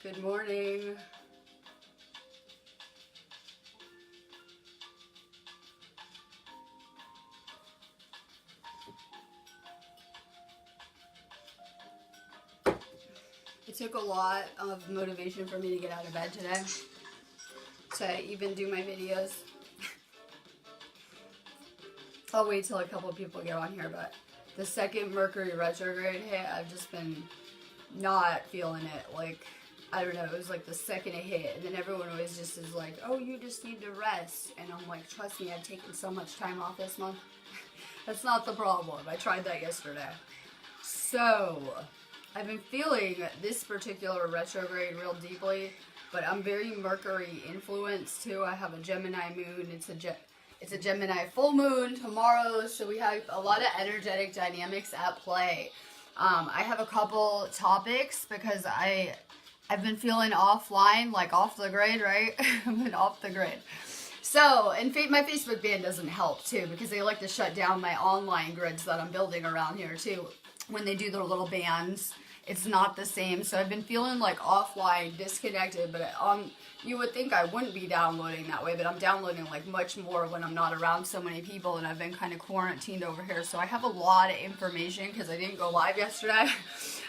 Good morning. It took a lot of motivation for me to get out of bed today to even do my videos. I'll wait till a couple of people get on here, but the second Mercury retrograde hit, I've just been not feeling it. Like, I don't know, it was like the second it hit, and then everyone always just is like, oh, you just need to rest. And I'm like, trust me, I've taken so much time off this month. That's not the problem. I tried that yesterday. So, I've been feeling this particular retrograde real deeply, but I'm very Mercury influenced too. I have a Gemini moon. It's a Gemini full moon tomorrow, so we have a lot of energetic dynamics at play. I have a couple topics because I've been feeling offline, like off the grid, right? I've been off the grid. So, and my Facebook ban doesn't help too, because they like to shut down my online grids that I'm building around here too. When they do their little bans, it's not the same. So I've been feeling like offline, disconnected, but you would think I wouldn't be downloading that way, but I'm downloading like much more when I'm not around so many people, and I've been kind of quarantined over here. So I have a lot of information because I didn't go live yesterday.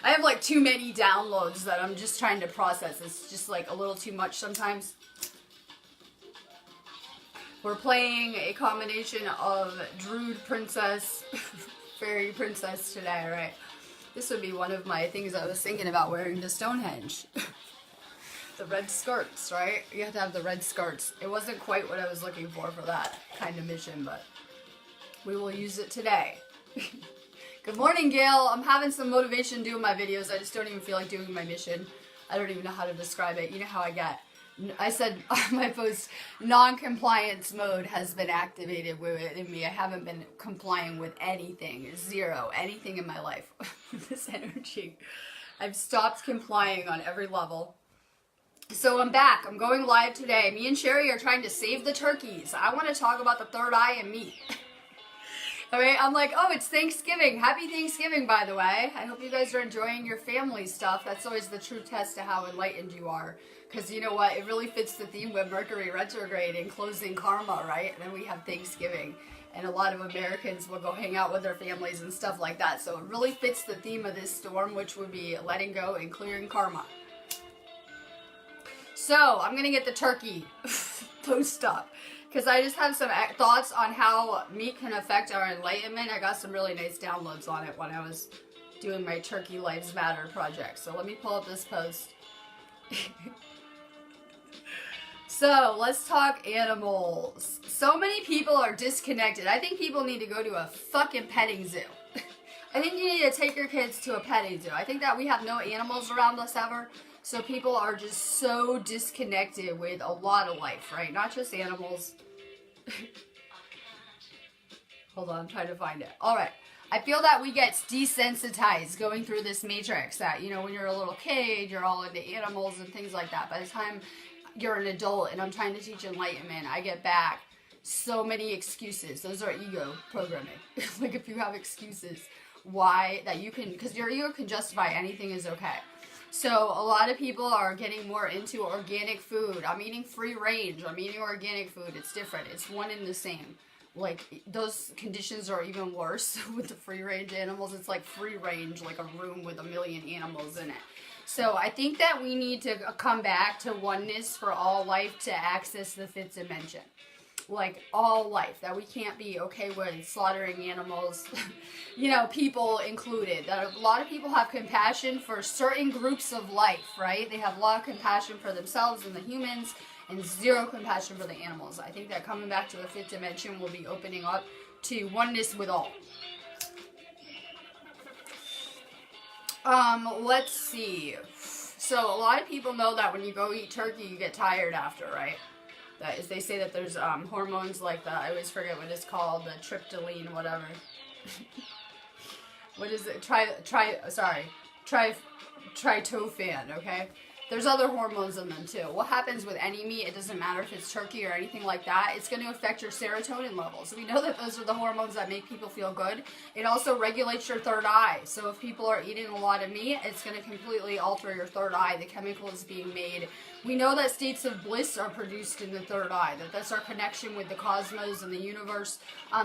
I have like too many downloads that I'm just trying to process. It's just like a little too much sometimes. We're playing a combination of Druid Princess, Fairy Princess today, right? This would be one of my things I was thinking about wearing to Stonehenge. The red skirts, right? You have to have the red skirts. It wasn't quite what I was looking for that kind of mission, but we will use it today. Good morning, Gail. I'm having some motivation doing my videos. I just don't even feel like doing my mission. I don't even know how to describe it. You know how I get. I said on my post, non-compliance mode has been activated within me. I haven't been complying with anything. Zero. Anything in my life. This energy. I've stopped complying on every level. So I'm back. I'm going live today. Me and Sherry are trying to save the turkeys. I want to talk about the third eye and meat. Alright, I'm like, oh, it's Thanksgiving. Happy Thanksgiving, by the way. I hope you guys are enjoying your family stuff. That's always the true test of how enlightened you are. Because you know what? It really fits the theme with Mercury retrograde and closing karma, right? And then we have Thanksgiving. And a lot of Americans will go hang out with their families and stuff like that. So it really fits the theme of this storm, which would be letting go and clearing karma. So, I'm going to get the turkey post up. Because I just have some thoughts on how meat can affect our enlightenment. I got some really nice downloads on it when I was doing my Turkey Lives Matter project. So let me pull up this post. So, let's talk animals. So many people are disconnected. I think people need to go to a fucking petting zoo. I think you need to take your kids to a petting zoo. I think that we have no animals around us ever. So people are just so disconnected with a lot of life, right? Not just animals. Hold on, I'm trying to find it. All right. I feel that we get desensitized going through this matrix that, you know, when you're a little kid, you're all into animals and things like that. By the time you're an adult and I'm trying to teach enlightenment, I get back so many excuses. Those are ego programming. Like if you have excuses why that you can, because your ego can justify anything is okay. So a lot of people are getting more into organic food. I'm eating free range. I'm eating organic food. It's different. It's one and the same. Like those conditions are even worse with the free range animals. It's like free range, like a room with 1 million animals in it. So I think that we need to come back to oneness for all life to access the fifth dimension. Like all life, that we can't be okay with slaughtering animals, you know, people included. That a lot of people have compassion for certain groups of life, right? They have a lot of compassion for themselves and the humans and zero compassion for the animals. I think that coming back to the fifth dimension will be opening up to oneness with all. Let's see. So a lot of people know that when you go eat turkey, you get tired after, right? That is, they say that there's hormones like the, I always forget what it's called, the tryptophan, whatever. What is it? Tryptophan, okay? there's other hormones in them too. What happens with any meat, it doesn't matter if it's turkey or anything like that, it's going to affect your serotonin levels. We know that those are the hormones that make people feel good. It also regulates your third eye. So if people are eating a lot of meat, it's going to completely alter your third eye. The chemical is being made. We know that states of bliss are produced in the third eye, that's our connection with the cosmos and the universe.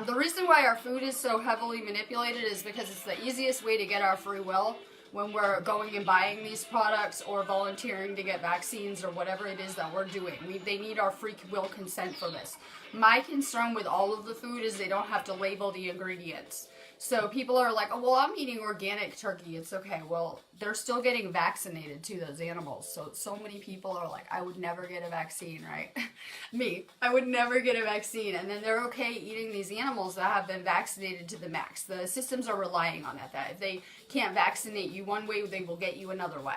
The reason why our food is so heavily manipulated is because it's the easiest way to get our free will when we're going and buying these products or volunteering to get vaccines or whatever it is that we're doing. They need our free will consent for this. My concern with all of the food is they don't have to label the ingredients. So people are like, oh, well, I'm eating organic turkey. It's okay. Well, they're still getting vaccinated too, those animals. So many people are like, I would never get a vaccine, right? Me, I would never get a vaccine. And then they're okay eating these animals that have been vaccinated to the max. The systems are relying on that if they can't vaccinate you one way, they will get you another way.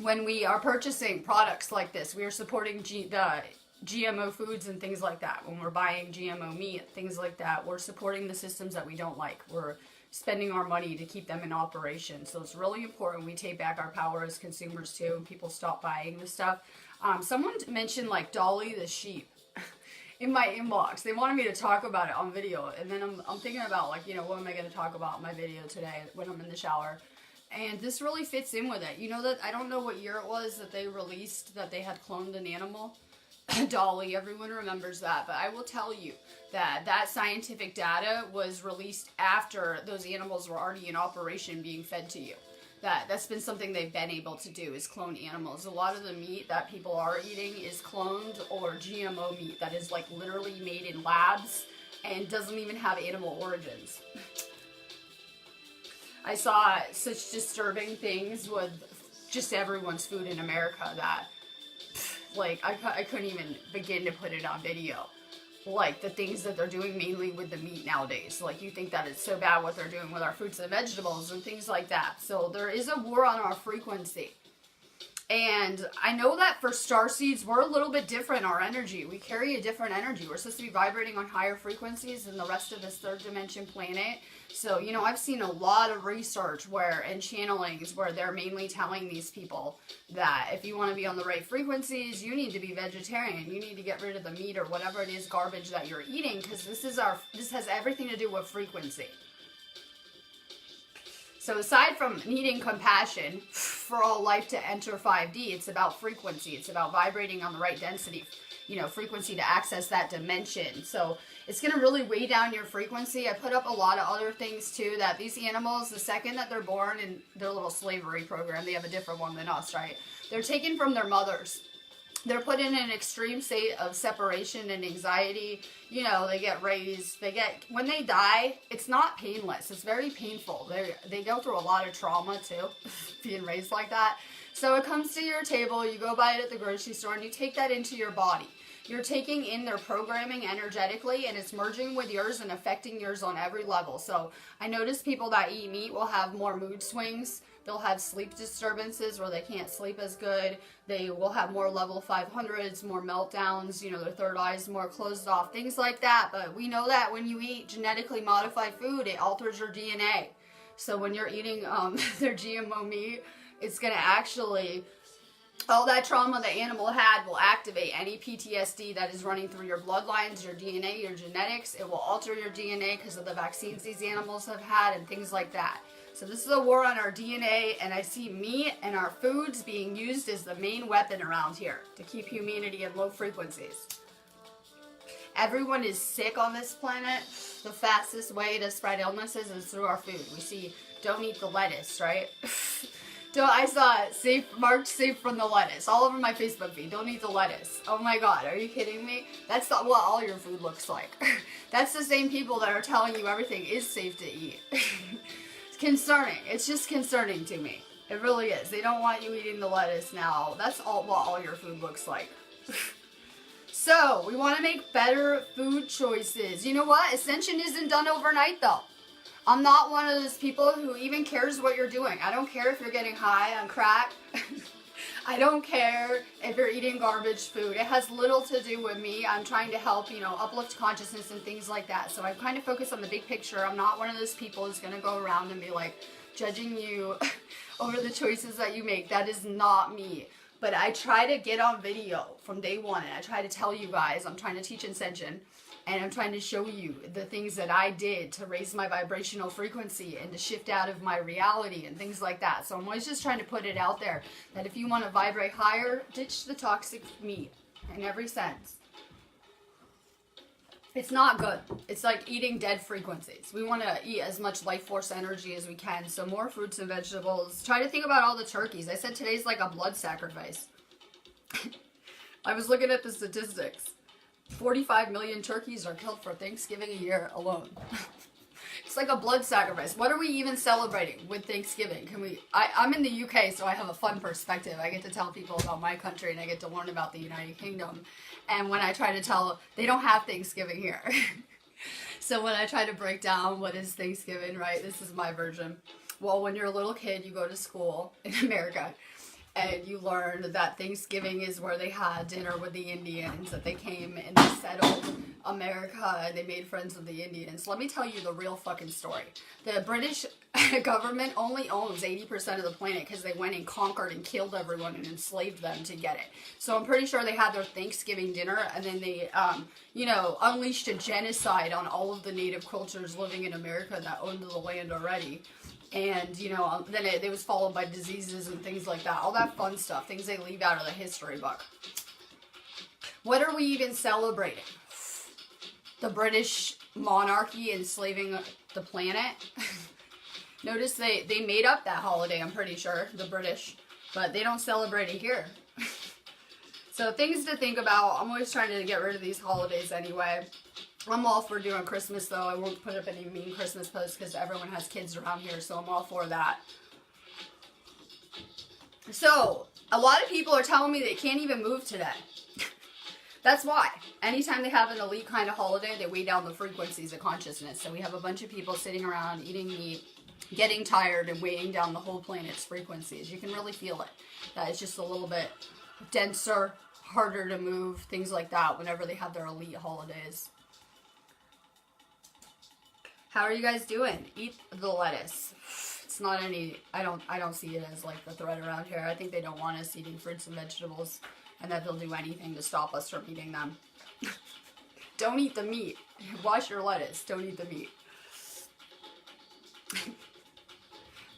When we are purchasing products like this, we are supporting the GMO foods and things like that. When we're buying GMO meat, things like that, we're supporting the systems that we don't like. We're spending our money to keep them in operation. So it's really important we take back our power as consumers too, and people stop buying this stuff. Someone mentioned like Dolly the sheep in my inbox. They wanted me to talk about it on video, and then I'm thinking about like, what am I going to talk about in my video today when I'm in the shower? And this really fits in with it. You know that I don't know what year it was that they released that they had cloned an animal. Dolly, everyone remembers that, but I will tell you that scientific data was released after those animals were already in operation being fed to you. That's been something they've been able to do, is clone animals. A lot of the meat that people are eating is cloned or GMO meat that is like literally made in labs and doesn't even have animal origins. I saw such disturbing things with just everyone's food in America that like, I couldn't even begin to put it on video. Like, the things that they're doing mainly with the meat nowadays. Like, you think that it's so bad what they're doing with our fruits and vegetables and things like that. So, there is a war on our frequency. And I know that for starseeds, we're a little bit different, our energy. We carry a different energy. We're supposed to be vibrating on higher frequencies than the rest of this third dimension planet. So, I've seen a lot of research and channelings where they're mainly telling these people that if you want to be on the right frequencies, you need to be vegetarian. You need to get rid of the meat or whatever it is garbage that you're eating, because this has everything to do with frequency. So aside from needing compassion for all life to enter 5D, it's about frequency. It's about vibrating on the right density, frequency to access that dimension. So it's going to really weigh down your frequency. I put up a lot of other things too, that these animals, the second that they're born in their little slavery program, they have a different one than us, right? They're taken from their mothers. They're put in an extreme state of separation and anxiety. They get raised. When they die, it's not painless. It's very painful. They go through a lot of trauma too, being raised like that. So it comes to your table, you go buy it at the grocery store, and you take that into your body. You're taking in their programming energetically, and it's merging with yours and affecting yours on every level. So I notice people that eat meat will have more mood swings. They'll have sleep disturbances where they can't sleep as good. They will have more level 500s, more meltdowns, their third eye is more closed off, things like that. But we know that when you eat genetically modified food, it alters your DNA. So when you're eating their GMO meat, it's going to actually, all that trauma the animal had will activate any PTSD that is running through your bloodlines, your DNA, your genetics. It will alter your DNA because of the vaccines these animals have had and things like that. So this is a war on our DNA, and I see meat and our foods being used as the main weapon around here to keep humanity at low frequencies. Everyone is sick on this planet. The fastest way to spread illnesses is through our food. We see, don't eat the lettuce, right? I saw it, marked safe from the lettuce, all over my Facebook feed. Don't eat the lettuce. Oh my God, are you kidding me? That's not what all your food looks like. That's the same people that are telling you everything is safe to eat. It's concerning. It's just concerning to me. It really is. They don't want you eating the lettuce now. That's what all your food looks like. So, we want to make better food choices. You know what? Ascension isn't done overnight though. I'm not one of those people who even cares what you're doing. I don't care if you're getting high on crack. I don't care if you're eating garbage food. It has little to do with me. I'm trying to help, uplift consciousness and things like that. So I kind of focus on the big picture. I'm not one of those people who's going to go around and be like, judging you over the choices that you make. That is not me. But I try to get on video from day one, and I try to tell you guys, I'm trying to teach Ascension, and I'm trying to show you the things that I did to raise my vibrational frequency and to shift out of my reality and things like that. So I'm always just trying to put it out there that if you want to vibrate higher, ditch the toxic meat in every sense. It's not good. It's like eating dead frequencies. We want to eat as much life force energy as we can. So more fruits and vegetables. Try to think about all the turkeys. I said today's like a blood sacrifice. I was looking at the statistics. 45 million turkeys are killed for Thanksgiving a year alone. It's like a blood sacrifice. What are we even celebrating with Thanksgiving? I'm in the UK, so I have a fun perspective. I get to tell people about my country, and I get to learn about the United Kingdom. And when I try to tell, they don't have Thanksgiving here. So when I try to break down what is Thanksgiving, right, this is my version. Well, when you're a little kid, you go to school in America, and you learn that Thanksgiving is where they had dinner with the Indians, that they came and they settled America and they made friends with the Indians. Let me tell you the real fucking story. The British government only owns 80% of the planet because they went and conquered and killed everyone and enslaved them to get it. So I'm pretty sure they had their Thanksgiving dinner, and then they, unleashed a genocide on all of the native cultures living in America that owned the land already. And, then it was followed by diseases and things like that. All that fun stuff. Things they leave out of the history book. What are we even celebrating? The British monarchy enslaving the planet? Notice they made up that holiday, I'm pretty sure, the British. But they don't celebrate it here. So things to think about. I'm always trying to get rid of these holidays anyway. I'm all for doing Christmas, though. I won't put up any mean Christmas posts because everyone has kids around here, so I'm all for that. So, a lot of people are telling me they can't even move today. That's why. Anytime they have an elite kind of holiday, they weigh down the frequencies of consciousness. So we have a bunch of people sitting around eating meat, getting tired, and weighing down the whole planet's frequencies. You can really feel it. That it's just a little bit denser, harder to move, things like that, whenever they have their elite holidays. How are you guys doing? Eat the lettuce. It's not any, I don't see it as like the threat around here. I think they don't want us eating fruits and vegetables, and that they'll do anything to stop us from eating them. Don't eat the meat. Wash your lettuce. Don't eat the meat.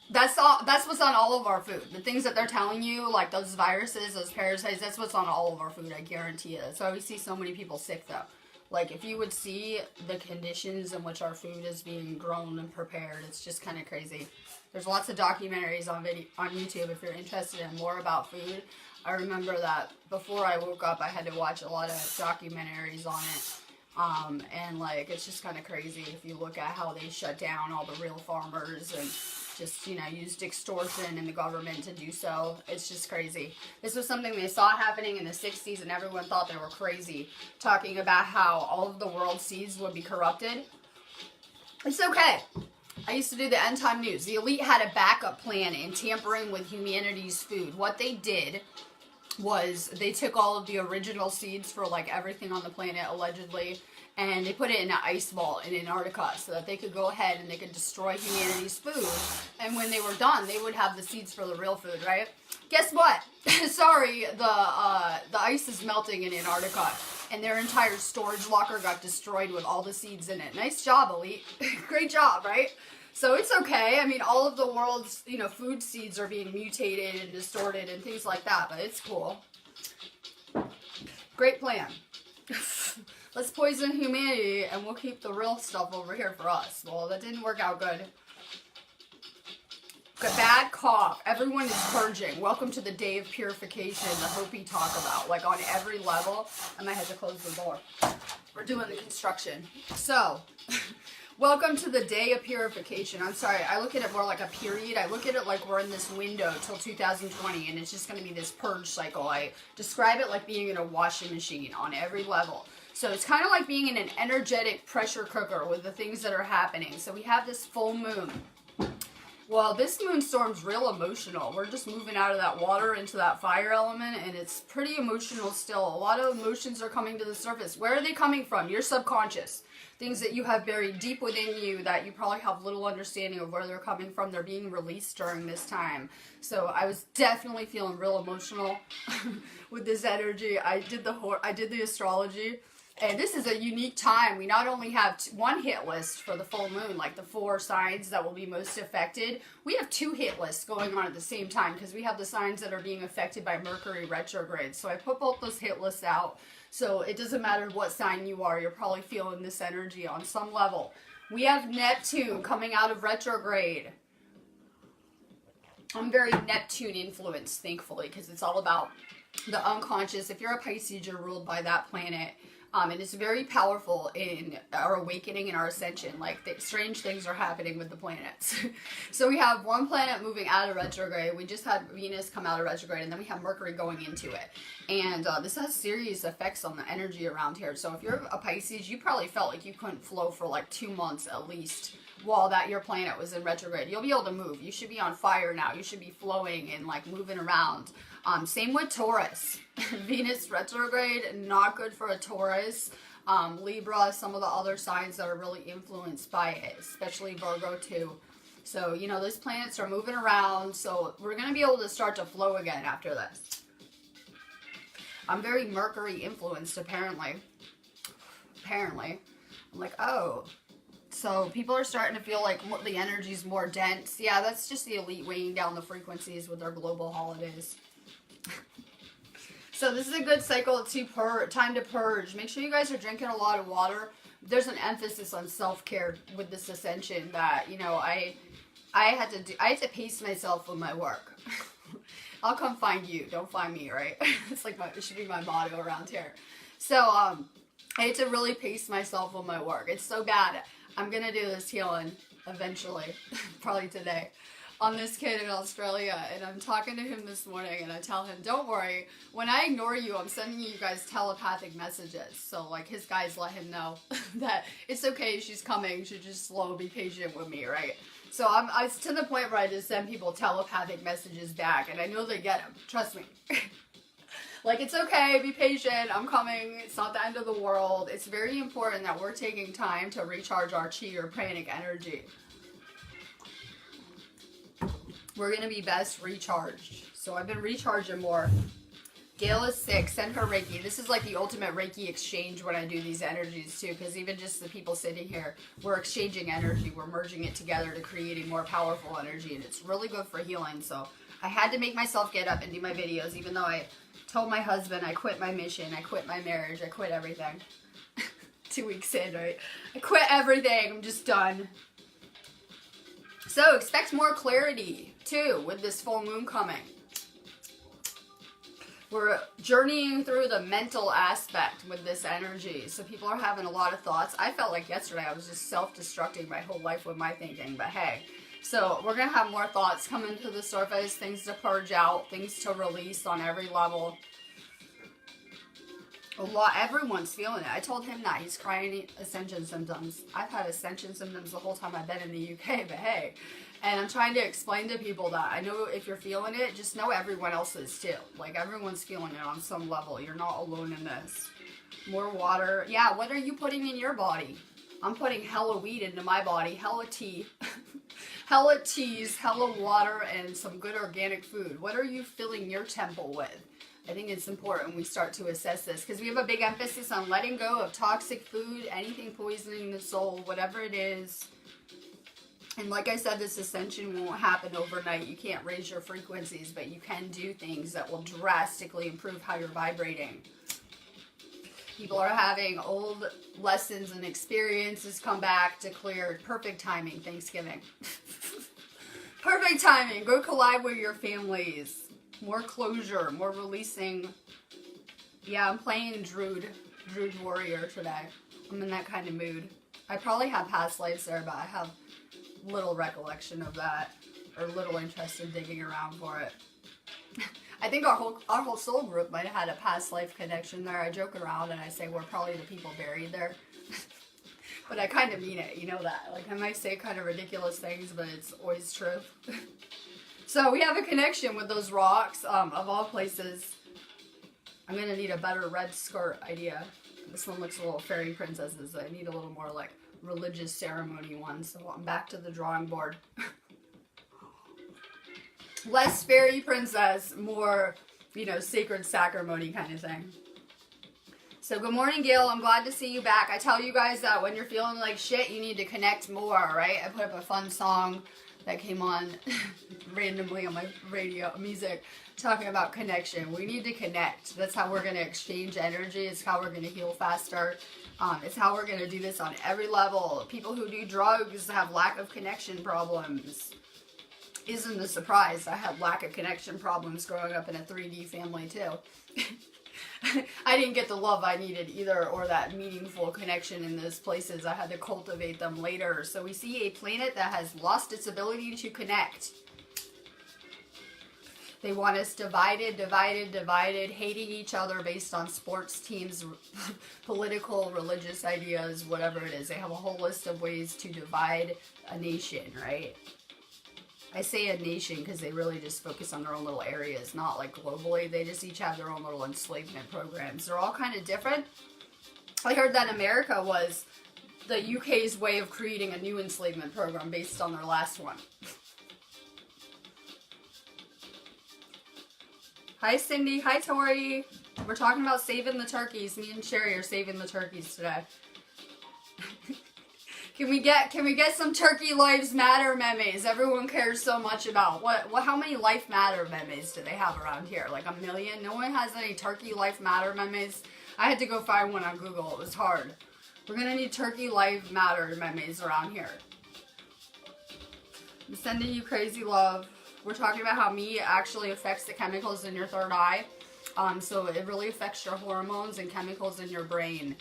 That's what's on all of our food. The things that they're telling you, like those viruses, those parasites, that's what's on all of our food, I guarantee you. That's why we see so many people sick, though. Like, if you would see the conditions in which our food is being grown and prepared, it's just kind of crazy. There's lots of documentaries on YouTube if you're interested in more about food. I remember that before I woke up, I had to watch a lot of documentaries on it. And, like, it's just kind of crazy if you look at how they shut down all the real farmers and just, used extortion in the government to do so. It's just crazy. This was something they saw happening in the 60s, and everyone thought they were crazy, talking about how all of the world's seeds would be corrupted. It's okay. I used to do the end time news. The elite had a backup plan in tampering with humanity's food. What they did was they took all of the original seeds for like everything on the planet, allegedly, and they put it in an ice vault in Antarctica so that they could go ahead and they could destroy humanity's food. And when they were done, they would have the seeds for the real food, right? Guess what? Sorry, the ice is melting in Antarctica, and their entire storage locker got destroyed with all the seeds in it. Nice job, elite. Great job, right? So it's okay. I mean, all of the world's, food seeds are being mutated and distorted and things like that, but it's cool. Great plan. Let's poison humanity and we'll keep the real stuff over here for us. Well, that didn't work out good. Bad cough. Everyone is purging. Welcome to the day of purification, the Hopi talk about. Like, on every level. I might have to close the door. We're doing the construction. So, welcome to the day of purification. I'm sorry, I look at it more like a period. I look at it like we're in this window till 2020, and it's just going to be this purge cycle. I describe it like being in a washing machine on every level. So it's kind of like being in an energetic pressure cooker with the things that are happening. So we have this full moon. Well, this moonstorm's real emotional. We're just moving out of that water into that fire element, and it's pretty emotional still. A lot of emotions are coming to the surface. Where are they coming from? Your subconscious. Things that you have buried deep within you that you probably have little understanding of where they're coming from. They're being released during this time. So I was definitely feeling real emotional with this energy. I did the astrology. And this is a unique time. We not only have one hit list for the full moon, like the 4 signs that will be most affected, we have 2 hit lists going on at the same time because we have the signs that are being affected by Mercury retrograde. So I put both those hit lists out. So it doesn't matter what sign you are, you're probably feeling this energy on some level. We have Neptune coming out of retrograde. I'm very Neptune influenced, thankfully, because it's all about the unconscious. If you're a Pisces, you're ruled by that planet. And it's very powerful in our awakening and our ascension. Like, strange things are happening with the planets. So we have one planet moving out of retrograde. We just had Venus come out of retrograde, and then we have Mercury going into it. And this has serious effects on the energy around here. So if you're a Pisces, you probably felt like you couldn't flow for like 2 months at least while your planet was in retrograde. You'll be able to move. You should be on fire now. You should be flowing and like moving around. Same with Taurus. Venus retrograde, not good for a Taurus. Libra, some of the other signs that are really influenced by it, especially Virgo too. So, you know, those planets are moving around, so we're going to be able to start to flow again after this. I'm very Mercury influenced, apparently. I'm like, oh. So people are starting to feel like the energy's more dense. Yeah, that's just the elite weighing down the frequencies with their global holidays. So this is a good cycle to time to purge. Make sure you guys are drinking a lot of water. There's an emphasis on self-care with this ascension that, you know, I had to pace myself with my work. I'll come find you, don't find me, right? It's like it should be my motto around here. So I had to really pace myself with my work. It's so bad. I'm gonna do this healing eventually, probably today, on this kid in Australia, and I'm talking to him this morning, and I tell him, don't worry, when I ignore you, I'm sending you guys telepathic messages. So, like, his guys let him know that it's okay, she's coming, she just slow, be patient with me, right? So it's to the point where I just send people telepathic messages back, and I know they get them, trust me. Like, it's okay, be patient, I'm coming, it's not the end of the world. It's very important that we're taking time to recharge our chi or pranic energy. We're going to be best recharged. So I've been recharging more. Gail is sick. Send her Reiki. This is like the ultimate Reiki exchange when I do these energies too. Because even just the people sitting here, we're exchanging energy. We're merging it together to create a more powerful energy. And it's really good for healing. So I had to make myself get up and do my videos. Even though I told my husband I quit my mission. I quit my marriage. I quit everything. 2 weeks in, right? I quit everything. I'm just done. So expect more clarity too with this full moon coming. We're journeying through the mental aspect with this energy. So people are having a lot of thoughts. I felt like yesterday I was just self-destructing my whole life with my thinking, but hey. So we're going to have more thoughts coming to the surface, things to purge out, things to release on every level. Everyone's feeling it. I told him that. He's crying Ascension symptoms. I've had Ascension symptoms the whole time I've been in the UK, but hey. And I'm trying to explain to people that I know if you're feeling it, just know everyone else is too. Like, everyone's feeling it on some level. You're not alone in this. More water. Yeah, what are you putting in your body? I'm putting hella weed into my body. Hella tea. Hella teas, hella water, and some good organic food. What are you filling your temple with? I think it's important we start to assess this because we have a big emphasis on letting go of toxic food, anything poisoning the soul, whatever it is. And like I said, this ascension won't happen overnight. You can't raise your frequencies, but you can do things that will drastically improve how you're vibrating. People are having old lessons and experiences come back to clear. Perfect timing, Thanksgiving. Perfect timing. Go collide with your families. More closure, more releasing. Yeah, I'm playing Druid Warrior today. I'm in that kind of mood. I probably have past lives there, but I have little recollection of that, or little interest in digging around for it. I think our whole soul group might have had a past life connection there. I joke around and I say we're probably the people buried there. But I kind of mean it, you know that. Like, I might say kind of ridiculous things, but it's always true. So we have a connection with those rocks, of all places. I'm going to need a better red skirt idea. This one looks a little fairy princesses. I need a little more, like, religious ceremony one. So I'm back to the drawing board. Less fairy princess, more, you know, sacred sacrimony kind of thing. So good morning, Gail. I'm glad to see you back. I tell you guys that when you're feeling like shit, you need to connect more, right? I put up a fun song that came on randomly on my radio music talking about connection. We need to connect. That's how we're going to exchange energy. It's how we're going to heal faster. It's how we're going to do this on every level. People who do drugs have lack of connection problems. Isn't a surprise. I had lack of connection problems growing up in a 3D family too. I didn't get the love I needed either, or that meaningful connection in those places. I had to cultivate them later. So we see a planet that has lost its ability to connect. They want us divided, hating each other based on sports teams, political, religious ideas, whatever it is. They have a whole list of ways to divide a nation, right? I say a nation because they really just focus on their own little areas, not like globally. They just each have their own little enslavement programs. They're all kind of different. I heard that America was the UK's way of creating a new enslavement program based on their last one. Hi, Cindy. Hi, Tori. We're talking about saving the turkeys. Me and Sherry are saving the turkeys today. Can we get some Turkey Lives Matter memes? Everyone cares so much about how many Life Matter memes do they have around here? Like 1 million? No one has any Turkey Life Matter memes. I had to go find one on Google. It was hard. We're gonna need Turkey Life Matter memes around here. I'm sending you crazy love. We're talking about how meat actually affects the chemicals in your third eye. So it really affects your hormones and chemicals in your brain.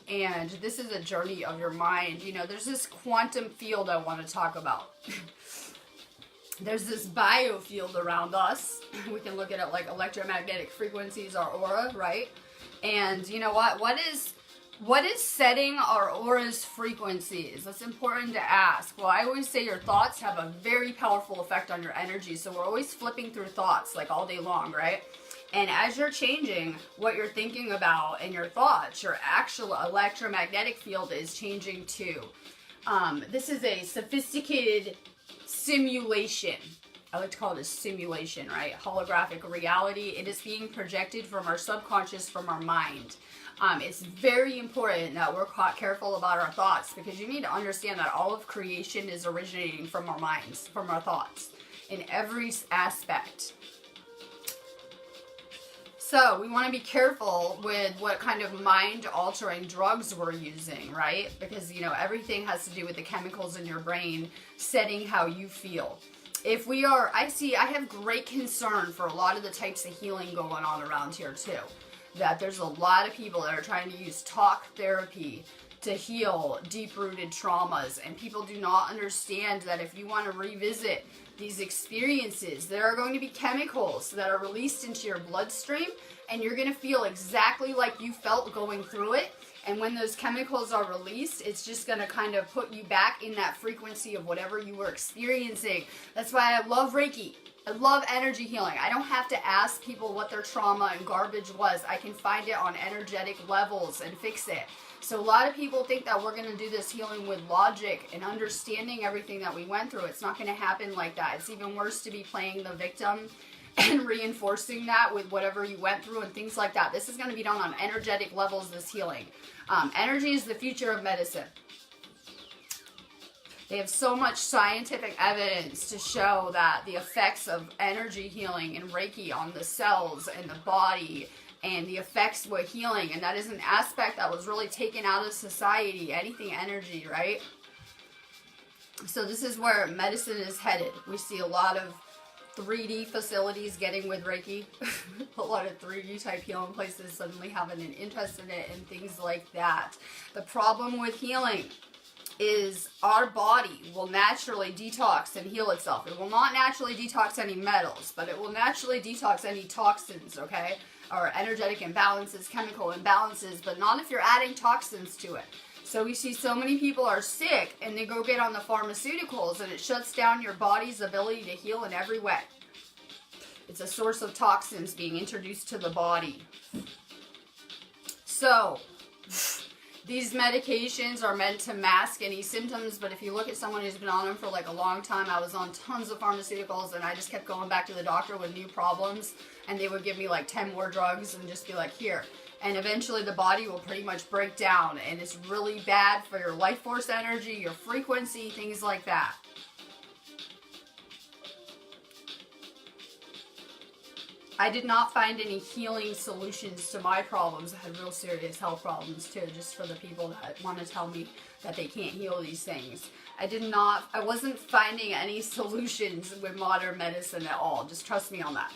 And this is a journey of your mind. You know, there's this quantum field I want to talk about. There's this biofield around us. We can look at it like electromagnetic frequencies, our aura, right? And you know what? What is setting our aura's frequencies? That's important to ask. Well, I always say your thoughts have a very powerful effect on your energy. So we're always flipping through thoughts like all day long, right? And as you're changing what you're thinking about and your thoughts, your actual electromagnetic field is changing too. This is a sophisticated simulation. I like to call it a simulation, right? Holographic reality. It is being projected from our subconscious, from our mind. It's very important that we're careful about our thoughts, because you need to understand that all of creation is originating from our minds, from our thoughts, in every aspect. So we want to be careful with what kind of mind-altering drugs we're using, right? Because, you know, everything has to do with the chemicals in your brain setting how you feel. If we are, I have great concern for a lot of the types of healing going on around here too. That there's a lot of people that are trying to use talk therapy to heal deep-rooted traumas. And people do not understand that if you want to revisit these experiences, there are going to be chemicals that are released into your bloodstream, and you're going to feel exactly like you felt going through it. And when those chemicals are released, it's just going to kind of put you back in that frequency of whatever you were experiencing. That's why I love Reiki. I love energy healing. I don't have to ask people what their trauma and garbage was. I can find it on energetic levels and fix it. So a lot of people think that we're going to do this healing with logic and understanding everything that we went through. It's not going to happen like that. It's even worse to be playing the victim and reinforcing that with whatever you went through and things like that. This is going to be done on energetic levels, this healing. Energy is the future of medicine. They have so much scientific evidence to show that the effects of energy healing and Reiki on the cells and the body and the effects with healing, and that is an aspect that was really taken out of society, anything energy, right? So this is where medicine is headed. We see a lot of 3D facilities getting with Reiki. A lot of 3D type healing places suddenly having an interest in it and things like that. The problem with healing is our body will naturally detox and heal itself. It will not naturally detox any metals, but it will naturally detox any toxins, okay? Or energetic imbalances, chemical imbalances, but not if you're adding toxins to it. So we see so many people are sick and they go get on the pharmaceuticals and it shuts down your body's ability to heal in every way. It's a source of toxins being introduced to the body. So, these medications are meant to mask any symptoms, but if you look at someone who's been on them for like a long time, I was on tons of pharmaceuticals and I just kept going back to the doctor with new problems, and they would give me like 10 more drugs and just be like, here. And eventually the body will pretty much break down, and it's really bad for your life force energy, your frequency, things like that. I did not find any healing solutions to my problems. I had real serious health problems too, just for the people that want to tell me that they can't heal these things. I wasn't finding any solutions with modern medicine at all. Just trust me on that.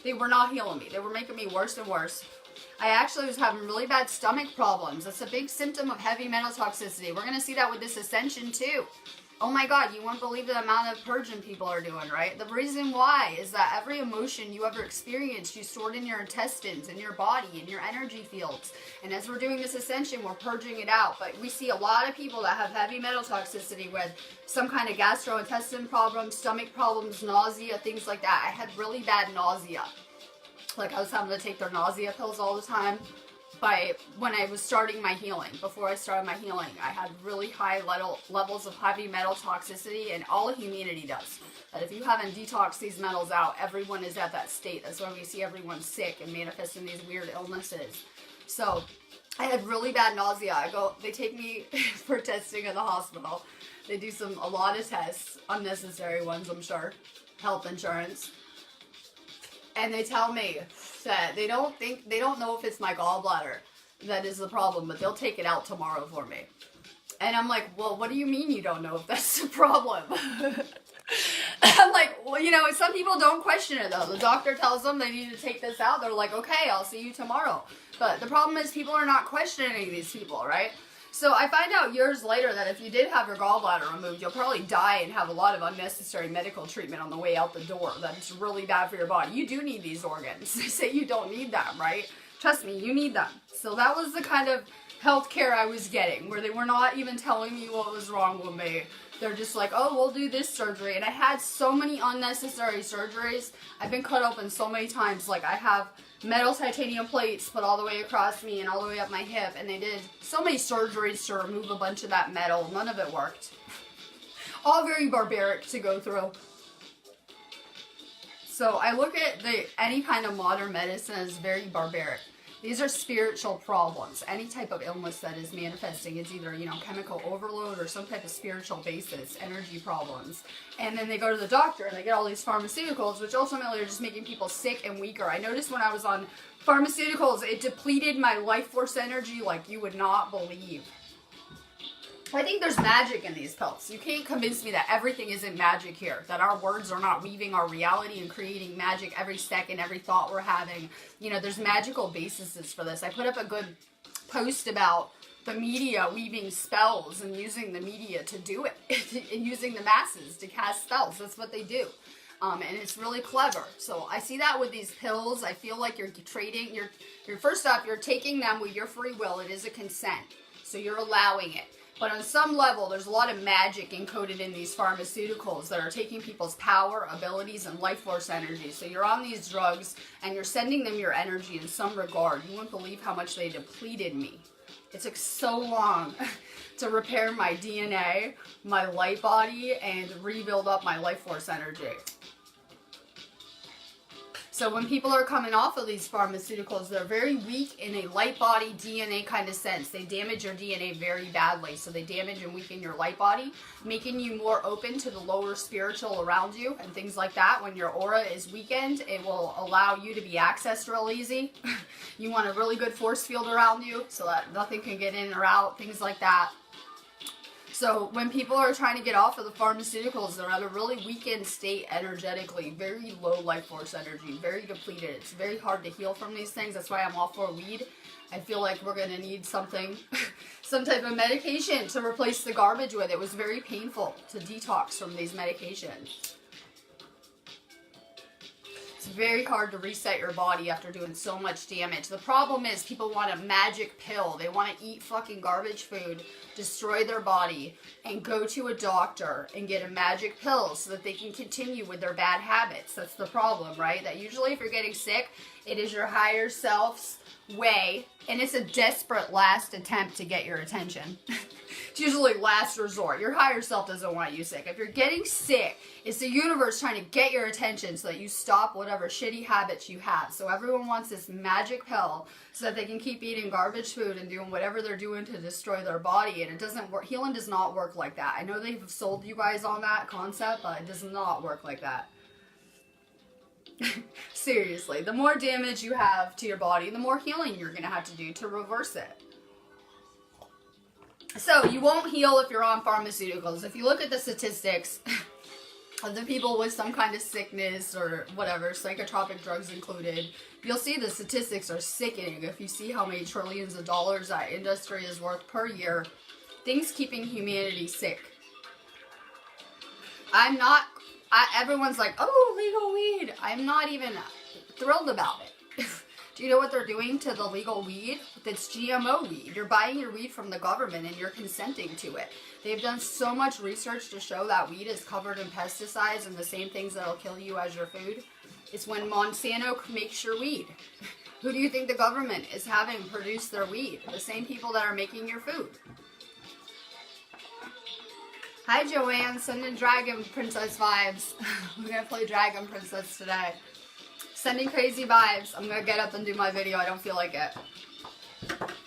They were not healing me. They were making me worse and worse. I actually was having really bad stomach problems. That's a big symptom of heavy metal toxicity. We're going to see that with this Ascension too. Oh my God, you won't believe the amount of purging people are doing, right? The reason why is that every emotion you ever experienced, you stored in your intestines, in your body, in your energy fields. And as we're doing this Ascension, we're purging it out. But we see a lot of people that have heavy metal toxicity with some kind of gastrointestinal problems, stomach problems, nausea, things like that. I had really bad nausea. Like I was having to take their nausea pills all the time. When I was starting my healing, before I started my healing, I had really high levels of heavy metal toxicity, and all humanity does. That if you haven't detoxed these metals out, everyone is at that state. That's why we see everyone sick and manifesting these weird illnesses. So I had really bad nausea. They take me for testing at the hospital. They do a lot of tests, unnecessary ones, I'm sure, health insurance. And they tell me that they don't know if it's my gallbladder that is the problem, but they'll take it out tomorrow for me. And I'm like, well, what do you mean you don't know if that's the problem? I'm like, well, some people don't question it though. The doctor tells them they need to take this out. They're like, okay, I'll see you tomorrow. But the problem is people are not questioning these people, right? So I find out years later that if you did have your gallbladder removed, you'll probably die and have a lot of unnecessary medical treatment on the way out the door. That's really bad for your body. You do need these organs. They say you don't need them, right? Trust me, you need them. So that was the kind of health care I was getting, where they were not even telling me what was wrong with me. They're just like, oh, we'll do this surgery. And I had so many unnecessary surgeries. I've been cut open so many times. Like I have metal titanium plates put all the way across me and all the way up my hip, and they did so many surgeries to remove a bunch of that metal. None of it worked. All very barbaric to go through. So I look at any kind of modern medicine as very barbaric. These are spiritual problems. Any type of illness that is manifesting is either, chemical overload or some type of spiritual basis, energy problems. And then they go to the doctor and they get all these pharmaceuticals, which ultimately are just making people sick and weaker. I noticed when I was on pharmaceuticals, it depleted my life force energy like you would not believe. I think there's magic in these pills. You can't convince me that everything isn't magic here, that our words are not weaving our reality and creating magic every second, every thought we're having. There's magical bases for this. I put up a good post about the media weaving spells and using the media to do it, and using the masses to cast spells. That's what they do. And it's really clever. So I see that with these pills. I feel like you're trading, first off, you're taking them with your free will. It is a consent. So you're allowing it. But on some level, there's a lot of magic encoded in these pharmaceuticals that are taking people's power, abilities, and life force energy. So you're on these drugs, and you're sending them your energy in some regard. You won't believe how much they depleted me. It took so long to repair my DNA, my light body, and rebuild up my life force energy. So when people are coming off of these pharmaceuticals, they're very weak in a light body DNA kind of sense. They damage your DNA very badly. So they damage and weaken your light body, making you more open to the lower spiritual around you and things like that. When your aura is weakened, it will allow you to be accessed real easy. You want a really good force field around you so that nothing can get in or out, things like that. So when people are trying to get off of the pharmaceuticals, they're at a really weakened state energetically, very low life force energy, very depleted. It's very hard to heal from these things. That's why I'm all for weed. I feel like we're going to need something, some type of medication to replace the garbage with. It was very painful to detox from these medications. It's very hard to reset your body after doing so much damage. The problem is people want a magic pill. They want to eat fucking garbage food, destroy their body, and go to a doctor and get a magic pill so that they can continue with their bad habits. That's the problem, right? That usually if you're getting sick, it is your higher self's way, and it's a desperate last attempt to get your attention. It's usually last resort. Your higher self doesn't want you sick. If you're getting sick, it's the universe trying to get your attention so that you stop whatever shitty habits you have. So everyone wants this magic pill so that they can keep eating garbage food and doing whatever they're doing to destroy their body. And it doesn't work. Healing does not work like that. I know they've sold you guys on that concept, but it does not work like that. Seriously, the more damage you have to your body, the more healing you're going to have to do to reverse it. So, you won't heal if you're on pharmaceuticals. If you look at the statistics of the people with some kind of sickness or whatever, psychotropic drugs included, you'll see the statistics are sickening. If you see how many trillions of dollars that industry is worth per year, things keeping humanity sick. Everyone's like, oh, legal weed. I'm not even thrilled about it. Do you know what they're doing to the legal weed? It's GMO weed. You're buying your weed from the government and you're consenting to it. They've done so much research to show that weed is covered in pesticides and the same things that'll kill you as your food. It's when Monsanto makes your weed. Who do you think the government is having produce their weed? The same people that are making your food. Hi Joanne, sending Dragon Princess vibes. We're going to play Dragon Princess today. Sending crazy vibes. I'm going to get up and do my video. I don't feel like it.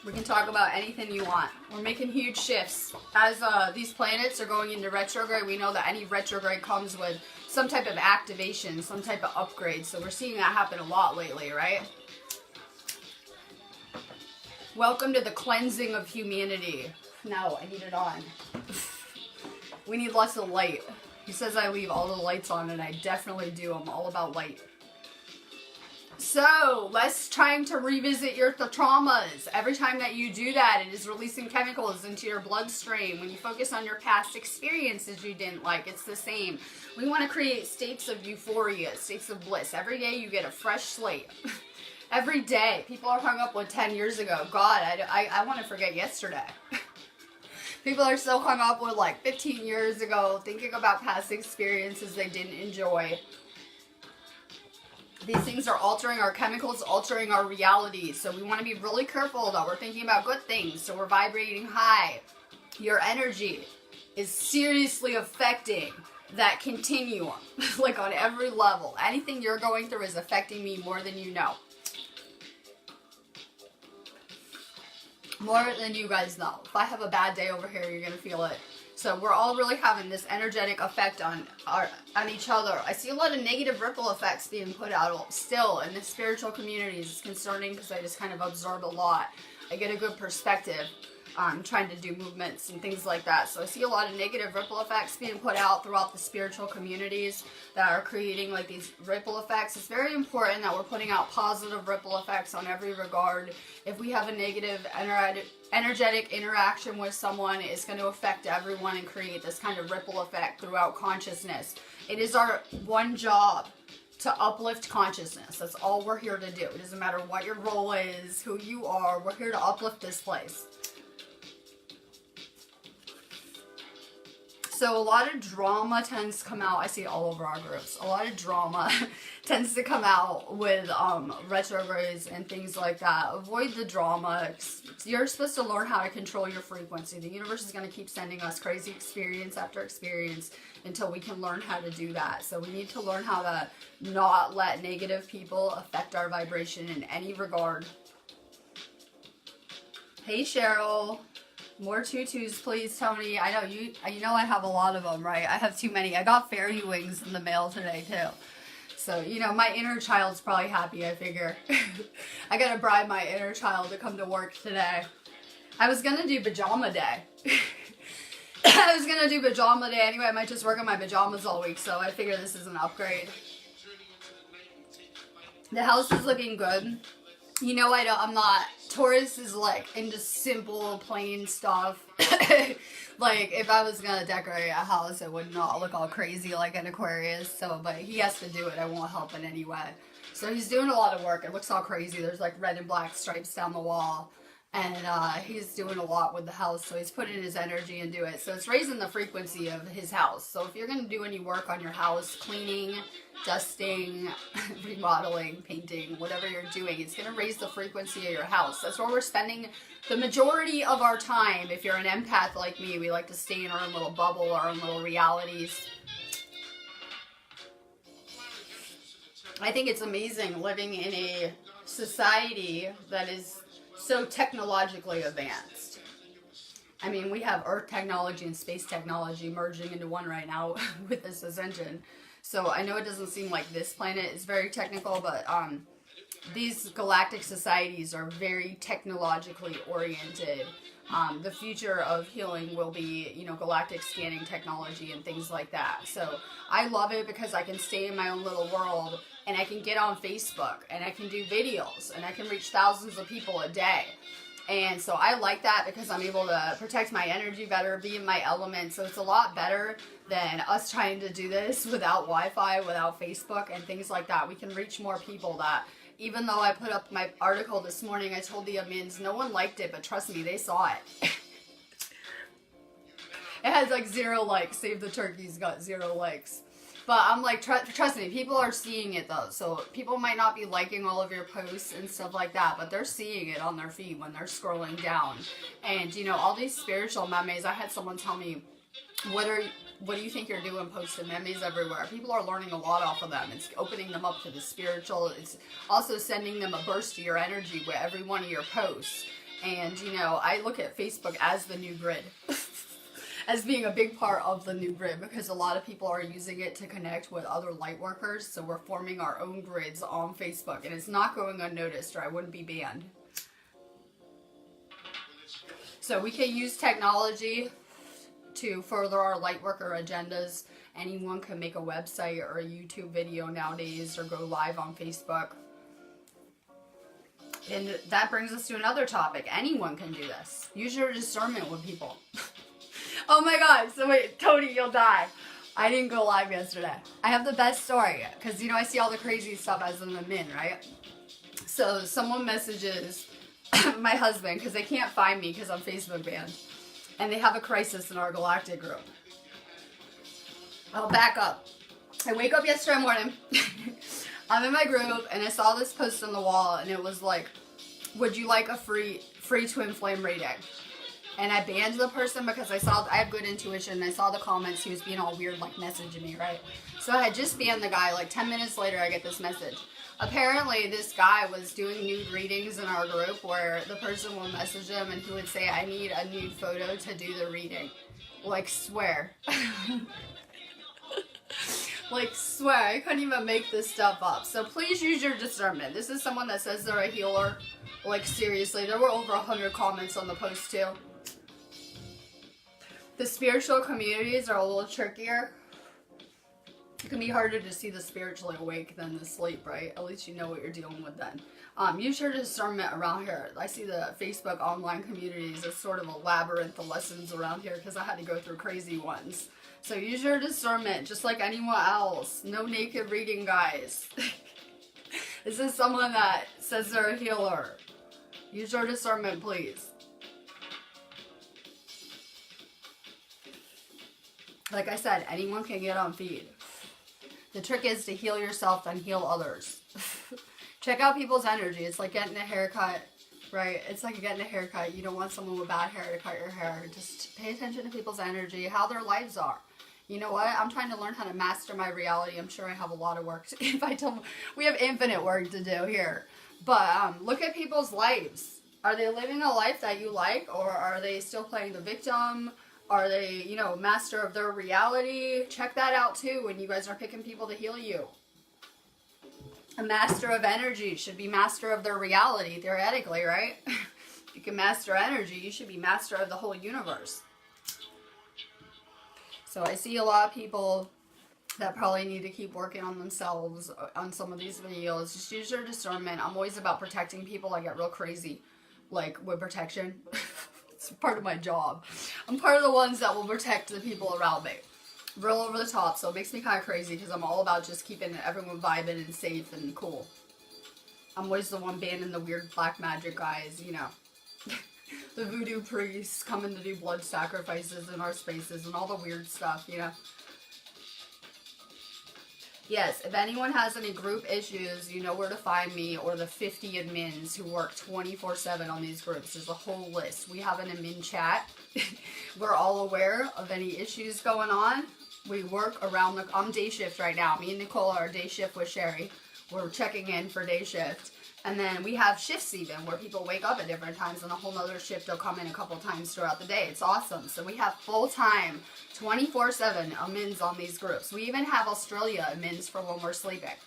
We can talk about anything you want. We're making huge shifts. As these planets are going into retrograde, we know that any retrograde comes with some type of activation, some type of upgrade. So we're seeing that happen a lot lately, right? Welcome to the cleansing of humanity. No, I need it on. We need lots of light. He says I leave all the lights on, and I definitely do. I'm all about light. So, let's trying to revisit your traumas. Every time that you do that, it is releasing chemicals into your bloodstream. When you focus on your past experiences you didn't like, it's the same. We want to create states of euphoria, states of bliss. Every day you get a fresh slate. Every day. People are hung up with 10 years ago. God, I want to forget yesterday. People are so hung up with like 15 years ago, thinking about past experiences they didn't enjoy. These things are altering our chemicals, altering our reality. So we want to be really careful that we're thinking about good things. So we're vibrating high. Your energy is seriously affecting that continuum, like on every level. Anything you're going through is affecting me more than you know. More than you guys know. If I have a bad day over here, you're going to feel it. So we're all really having this energetic effect on each other. I see a lot of negative ripple effects being put out still in the spiritual communities. It's concerning because I just kind of observe a lot. I get a good perspective. Trying to do movements and things like that. So I see a lot of negative ripple effects being put out throughout the spiritual communities that are creating like these ripple effects. It's very important that we're putting out positive ripple effects on every regard. If we have a negative energetic interaction with someone, it's going to affect everyone and create this kind of ripple effect throughout consciousness. It is our one job to uplift consciousness. That's all we're here to do. It doesn't matter what your role is, who you are. We're here to uplift this place. So a lot of drama tends to come out. I see it all over our groups. A lot of drama tends to come out with retrogrades and things like that. Avoid the drama. You're supposed to learn how to control your frequency. The universe is going to keep sending us crazy experience after experience until we can learn how to do that. So we need to learn how to not let negative people affect our vibration in any regard. Hey Cheryl. More tutus, please, Tony. I know you know I have a lot of them, right? I have too many. I got fairy wings in the mail today, too. So, you know, my inner child's probably happy, I figure. I gotta bribe my inner child to come to work today. I was gonna do pajama day. I was gonna do pajama day anyway. I might just work in my pajamas all week, so I figure this is an upgrade. The house is looking good. You know, I'm not Taurus is like into simple, plain stuff. Like if I was gonna decorate a house, it would not look all crazy like an Aquarius. So, but he has to do it. I won't help in any way. So he's doing a lot of work. It looks all crazy. There's like red and black stripes down the wall. And he's doing a lot with the house, so he's putting his energy into it. So it's raising the frequency of his house. So if you're going to do any work on your house, cleaning, dusting, remodeling, painting, whatever you're doing, it's going to raise the frequency of your house. That's where we're spending the majority of our time. If you're an empath like me, we like to stay in our own little bubble, our own little realities. I think it's amazing living in a society that is so technologically advanced. I mean, we have Earth technology and space technology merging into one right now with this Ascension. So I know it doesn't seem like this planet is very technical, but these galactic societies are very technologically oriented. The future of healing will be, you know, galactic scanning technology and things like that. So I love it because I can stay in my own little world and I can get on Facebook and I can do videos and I can reach thousands of people a day. And so I like that because I'm able to protect my energy better, be in my element. So it's a lot better than us trying to do this without Wi-Fi, without Facebook and things like that. We can reach more people that, even though I put up my article this morning, I told the admins, no one liked it, but trust me, they saw it. It has like 0 likes. Save the Turkeys got 0 likes. But I'm like, trust me, people are seeing it though. So people might not be liking all of your posts and stuff like that, but they're seeing it on their feed when they're scrolling down. And, you know, all these spiritual memes, I had someone tell me, what do you think you're doing posting memes everywhere? People are learning a lot off of them. It's opening them up to the spiritual. It's also sending them a burst of your energy with every one of your posts. And, you know, I look at Facebook as the new grid. As being a big part of the new grid because a lot of people are using it to connect with other light workers. So we're forming our own grids on Facebook and it's not going unnoticed or I wouldn't be banned. So we can use technology to further our light worker agendas. Anyone can make a website or a YouTube video nowadays or go live on Facebook. And that brings us to another topic. Anyone can do this. Use your discernment with people. Oh my god, so wait, Tony, you'll die. I didn't go live yesterday. I have the best story, because, you know, I see all the crazy stuff as I'm in, right? So someone messages my husband, because they can't find me because I'm Facebook banned, and they have a crisis in our galactic group. I'll back up. I wake up yesterday morning, I'm in my group, and I saw this post on the wall, and it was like, would you like a free twin flame reading? And I banned the person because I have good intuition. I saw the comments. He was being all weird, like messaging me, right? So I had just banned the guy. Like 10 minutes later, I get this message. Apparently, this guy was doing nude readings in our group where the person would message him and he would say, I need a nude photo to do the reading. Like, swear. Like, swear. I couldn't even make this stuff up. So please use your discernment. This is someone that says they're a healer. Like, seriously. There were over 100 comments on the post, too. The spiritual communities are a little trickier. It can be harder to see the spiritually awake than the sleep, right? At least you know what you're dealing with then. Use your discernment around here. I see the Facebook online communities as sort of a labyrinth of lessons around here because I had to go through crazy ones. So use your discernment just like anyone else. No naked reading, guys. This is someone that says they're a healer. Use your discernment, please. Like I said, anyone can get on feed. The trick is to heal yourself, then heal others. Check out people's energy. It's like getting a haircut, right? It's like getting a haircut. You don't want someone with bad hair to cut your hair. Just pay attention to people's energy, how their lives are. You know what? I'm trying to learn how to master my reality. I'm sure I have a lot of work. If I tell, we have infinite work to do here. But look at people's lives. Are they living a life that you like, or are they still playing the victim? Are they, you know, master of their reality? Check that out too when you guys are picking people to heal you. A master of energy should be master of their reality, theoretically, right? If you can master energy, you should be master of the whole universe. So I see a lot of people that probably need to keep working on themselves on some of these videos. Just use your discernment. I'm always about protecting people. I get real crazy like with protection. It's part of my job. I'm part of the ones that will protect the people around me. Real over the top, so it makes me kind of crazy because I'm all about just keeping everyone vibing and safe and cool. I'm always the one banning the weird black magic guys, you know. The voodoo priests coming to do blood sacrifices in our spaces and all the weird stuff, you know. Yes, if anyone has any group issues, you know where to find me or the 50 admins who work 24/7 on these groups. There's a whole list. We have an admin chat. We're all aware of any issues going on. We work around the... I'm day shift right now. Me and Nicole are day shift with Sherry. We're checking in for day shift. And then we have shifts even where people wake up at different times and a whole nother shift will come in a couple times throughout the day. It's awesome. So we have full-time 24/7 admins on these groups. We even have Australia admins for when we're sleeping.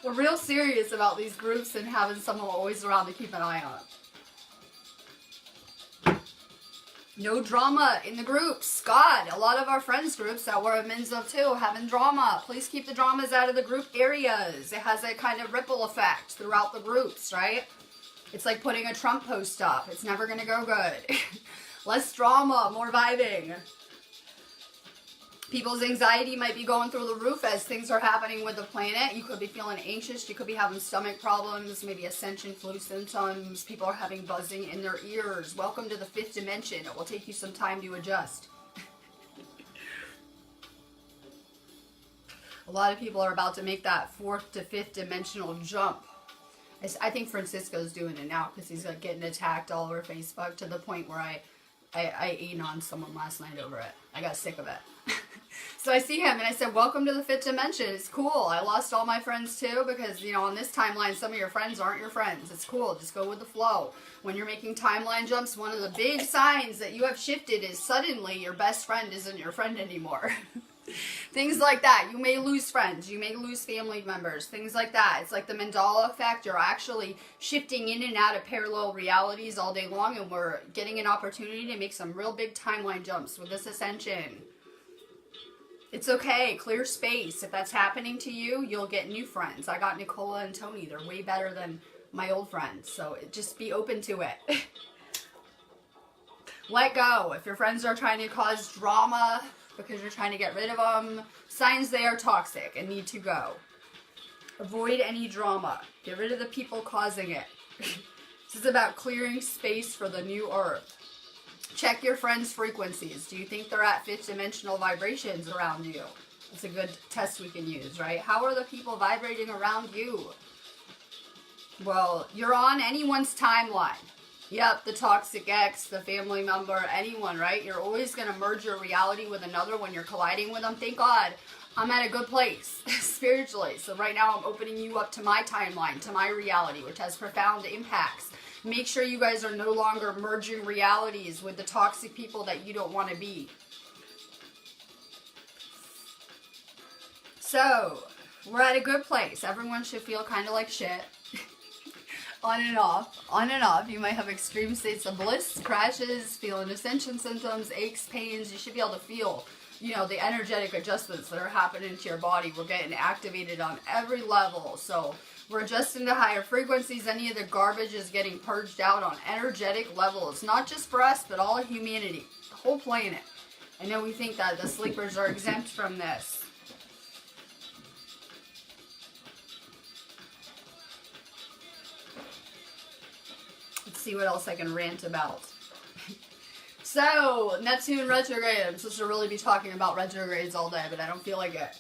We're real serious about these groups and having someone always around to keep an eye on. No drama in the groups. God, a lot of our friends groups that we're admins of too having drama. Please keep the dramas out of the group areas. It has a kind of ripple effect throughout the groups, right? It's like putting a Trump post up. It's never going to go good. Less drama, more vibing. People's anxiety might be going through the roof as things are happening with the planet. You could be feeling anxious. You could be having stomach problems, maybe Ascension flu symptoms. People are having buzzing in their ears. Welcome to the 5th dimension. It will take you some time to adjust. A lot of people are about to make that 4th to 5th dimensional jump. I think Francisco's doing it now because he's like getting attacked all over Facebook to the point where I ate on someone last night over it. I got sick of it. So I see him and I said, welcome to the 5th dimension. It's cool. I lost all my friends too because, you know, on this timeline, some of your friends aren't your friends. It's cool. Just go with the flow. When you're making timeline jumps, one of the big signs that you have shifted is suddenly your best friend isn't your friend anymore. Things like that. You may lose friends. You may lose family members. Things like that. It's like the Mandela effect. You're actually shifting in and out of parallel realities all day long, and we're getting an opportunity to make some real big timeline jumps with this ascension. It's okay. Clear space. If that's happening to you, you'll get new friends. I got Nicola and Tony. They're way better than my old friends. So just be open to it. Let go. If your friends are trying to cause drama because you're trying to get rid of them, signs they are toxic and need to go. Avoid any drama. Get rid of the people causing it. This is about clearing space for the new earth. Check your friends' frequencies. Do you think they're at 5th dimensional vibrations around you? It's a good test we can use, right? How are the people vibrating around you? Well, you're on anyone's timeline. Yep, the toxic ex, the family member, anyone, right? You're always going to merge your reality with another when you're colliding with them. Thank God I'm at a good place spiritually. So right now I'm opening you up to my timeline, to my reality, which has profound impacts. Make sure you guys are no longer merging realities with the toxic people that you don't want to be. So, we're at a good place. Everyone should feel kind of like shit. On and off. On and off. You might have extreme states of bliss, crashes, feeling ascension symptoms, aches, pains. You should be able to feel, you know, the energetic adjustments that are happening to your body. We're getting activated on every level. So, we're adjusting to higher frequencies. Any of the garbage is getting purged out on energetic levels. Not just for us, but all of humanity. The whole planet. I know we think that the sleepers are exempt from this. Let's see what else I can rant about. So, Neptune retrograde. I'm supposed to really be talking about retrogrades all day, but I don't feel like it.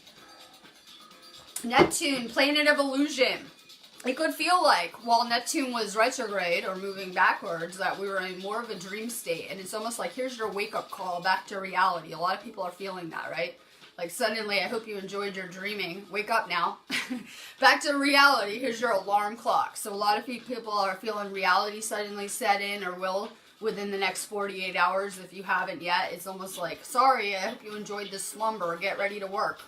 Neptune, planet of illusion. It could feel like, while Neptune was retrograde or moving backwards, that we were in more of a dream state. And it's almost like, here's your wake-up call back to reality. A lot of people are feeling that, right? Like, suddenly, I hope you enjoyed your dreaming. Wake up now. Back to reality. Here's your alarm clock. So a lot of people are feeling reality suddenly set in, or will within the next 48 hours if you haven't yet. It's almost like, sorry, I hope you enjoyed this slumber. Get ready to work.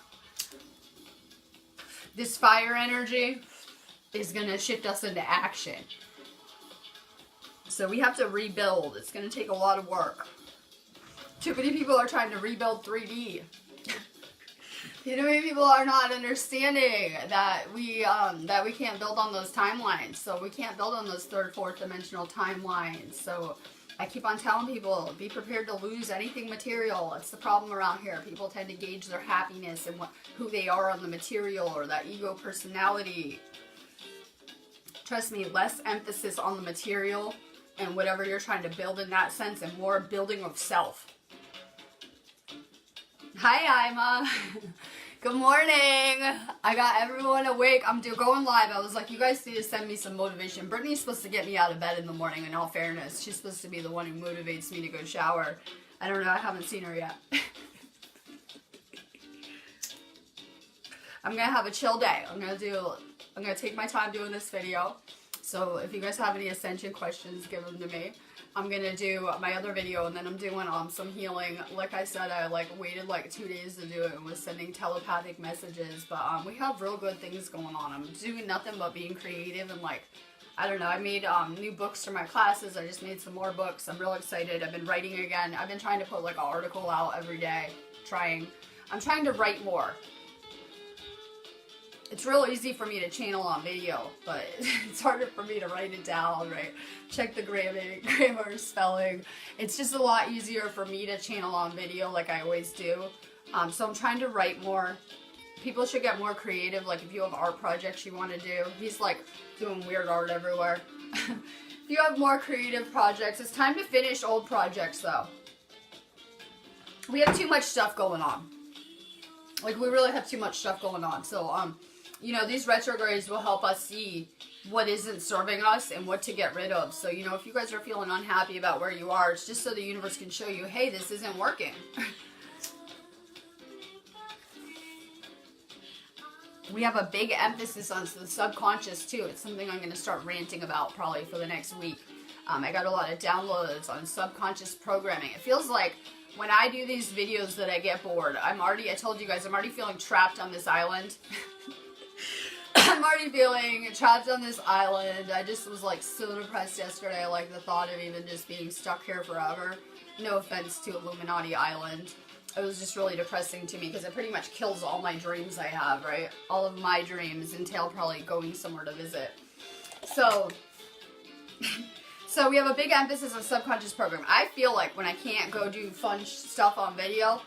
This fire energy is going to shift us into action. So we have to rebuild. It's going to take a lot of work. Too many people are trying to rebuild 3D. You know, many people are not understanding that we can't build on those timelines. So we can't build on those third, fourth dimensional timelines. So I keep on telling people, be prepared to lose anything material. That's the problem around here. People tend to gauge their happiness and who they are on the material or that ego personality. Trust me, less emphasis on the material and whatever you're trying to build in that sense, and more building of self. Hi, Ima. Good morning. I got everyone awake. I'm going live. I was like, you guys need to send me some motivation. Brittany's supposed to get me out of bed in the morning, in all fairness. She's supposed to be the one who motivates me to go shower. I don't know. I haven't seen her yet. I'm going to have a chill day. I'm going to take my time doing this video. So if you guys have any Ascension questions, give them to me. I'm going to do my other video, and then I'm doing some healing. Like I said, I waited 2 days to do it and was sending telepathic messages. But we have real good things going on. I'm doing nothing but being creative and I don't know. I made new books for my classes. I just made some more books. I'm real excited. I've been writing again. I've been trying to put an article out every day. I'm trying to write more. It's real easy for me to channel on video, but it's harder for me to write it down, right? Check the grammar, spelling. It's just a lot easier for me to channel on video like I always do. So I'm trying to write more. People should get more creative. If you have art projects you want to do. He's doing weird art everywhere. If you have more creative projects, it's time to finish old projects though. We have too much stuff going on. We really have too much stuff going on. So, these retrogrades will help us see what isn't serving us and what to get rid of. So, if you guys are feeling unhappy about where you are, it's just so the universe can show you, hey, this isn't working. We have a big emphasis on the subconscious, too. It's something I'm going to start ranting about probably for the next week. I got a lot of downloads on subconscious programming. It feels like when I do these videos that I get bored. I told you guys, I'm already feeling trapped on this island. I'm already feeling trapped on this island. I just was so depressed yesterday, the thought of even just being stuck here forever. No offense to Illuminati Island. It was just really depressing to me because it pretty much kills all my dreams I have, right? All of my dreams entail probably going somewhere to visit. So we have a big emphasis on subconscious programming. I feel like when I can't go do fun stuff on video,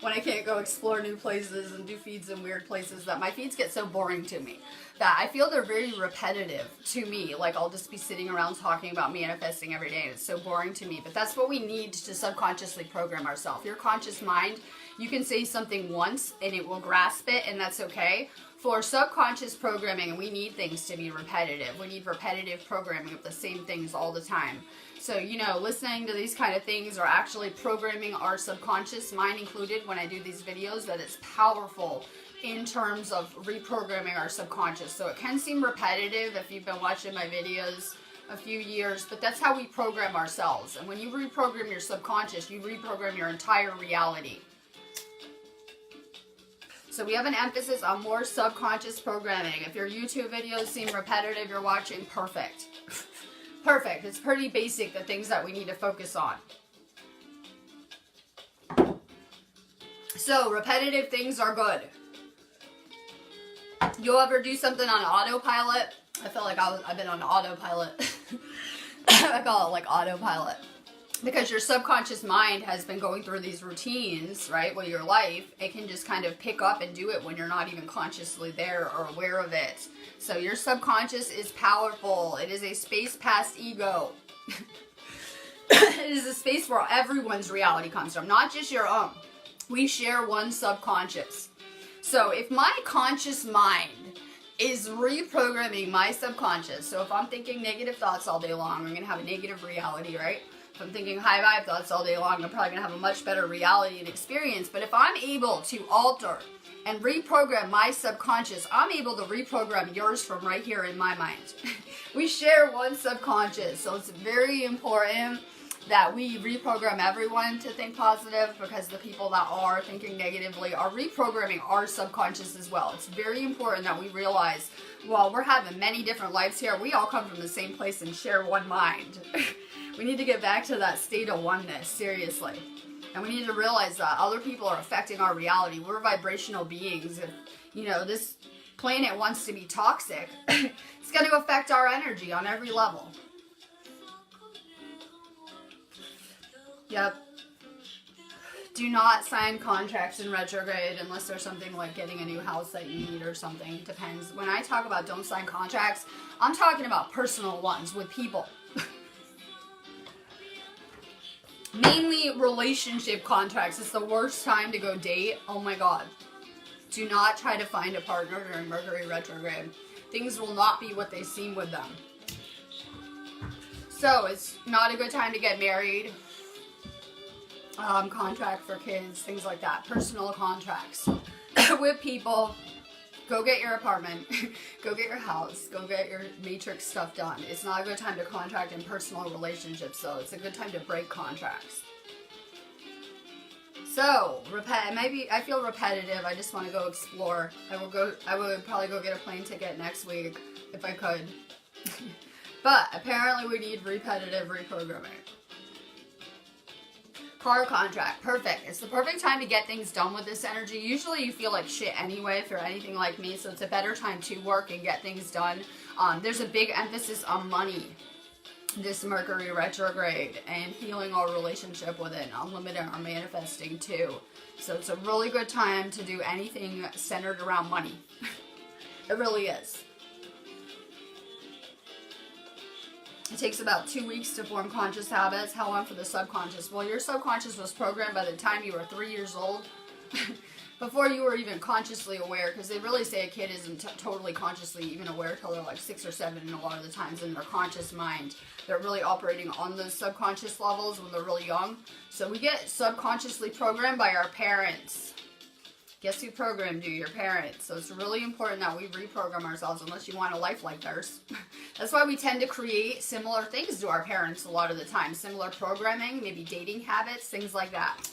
when I can't go explore new places and do feeds in weird places, that my feeds get so boring to me. That I feel they're very repetitive to me. I'll just be sitting around talking about manifesting every day, and it's so boring to me. But that's what we need to subconsciously program ourselves. Your conscious mind, you can say something once and it will grasp it, and that's okay. For subconscious programming, we need things to be repetitive. We need repetitive programming of the same things all the time. So, listening to these kind of things are actually programming our subconscious, mine included, when I do these videos, that it's powerful in terms of reprogramming our subconscious. So it can seem repetitive if you've been watching my videos a few years, but that's how we program ourselves. And when you reprogram your subconscious, you reprogram your entire reality. So we have an emphasis on more subconscious programming. If your YouTube videos seem repetitive, you're watching, perfect. Perfect. It's pretty basic, the things that we need to focus on. So repetitive things are good. You'll ever do something on autopilot? I feel like I've been on autopilot. I call it autopilot. Because your subconscious mind has been going through these routines, right, with your life. It can just kind of pick up and do it when you're not even consciously there or aware of it. So your subconscious is powerful. It is a space past ego. It is a space where everyone's reality comes from, not just your own. We share one subconscious. So if my conscious mind is reprogramming my subconscious, so if I'm thinking negative thoughts all day long, I'm going to have a negative reality, right? If I'm thinking high vibe thoughts all day long, I'm probably going to have a much better reality and experience. But if I'm able to alter and reprogram my subconscious, I'm able to reprogram yours from right here in my mind. We share one subconscious, so it's very important that we reprogram everyone to think positive, because the people that are thinking negatively are reprogramming our subconscious as well. It's very important that we realize, while we're having many different lives here, we all come from the same place and share one mind. We need to get back to that state of oneness, seriously. And we need to realize that other people are affecting our reality. We're vibrational beings. If, you know, this planet wants to be toxic, it's going to affect our energy on every level. Yep. Do not sign contracts in retrograde unless there's something like getting a new house that you need or something. Depends. When I talk about don't sign contracts, I'm talking about personal ones with people. Mainly relationship contracts. It's the worst time to go date. Oh my god. Do not try to find a partner during Mercury retrograde. Things will not be what they seem with them. So it's not a good time to get married. Contract for kids, things like that. Personal contracts with people. Go get your apartment. Go get your house. Go get your matrix stuff done. It's not a good time to contract in personal relationships, so it's a good time to break contracts. So, maybe I feel repetitive. I just want to go explore. I would probably go get a plane ticket next week if I could. But apparently we need repetitive reprogramming. Car contract, perfect. It's the perfect time to get things done with this energy. Usually you feel like shit anyway if you're anything like me, so it's a better time to work and get things done. There's a big emphasis on money this Mercury retrograde and healing our relationship with it, unlimited our manifesting too. So it's a really good time to do anything centered around money. It really is. It takes about 2 weeks to form conscious habits. How long for the subconscious? Well, your subconscious was programmed by the time you were 3 years old. Before you were even consciously aware, because they really say a kid isn't totally consciously even aware until they're like 6 or 7, and a lot of the times in their conscious mind. They're really operating on those subconscious levels when they're really young. So we get subconsciously programmed by our parents. Guess who programmed you? Your parents. So it's really important that we reprogram ourselves unless you want a life like theirs. That's why we tend to create similar things to our parents a lot of the time. Similar programming, maybe dating habits, things like that.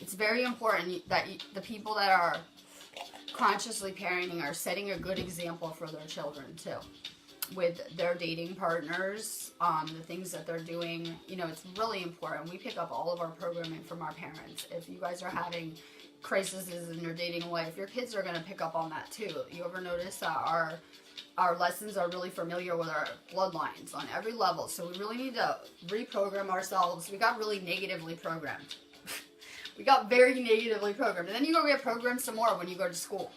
It's very important that the people that are consciously parenting are setting a good example for their children too. With their dating partners, the things that they're doing, you know, it's really important. We pick up all of our programming from our parents. If you guys are having crises in your dating life, your kids are going to pick up on that too. You ever notice that our lessons are really familiar with our bloodlines on every level? So we really need to reprogram ourselves. We got really negatively programmed. We got very negatively programmed. And then you go get programmed some more when you go to school.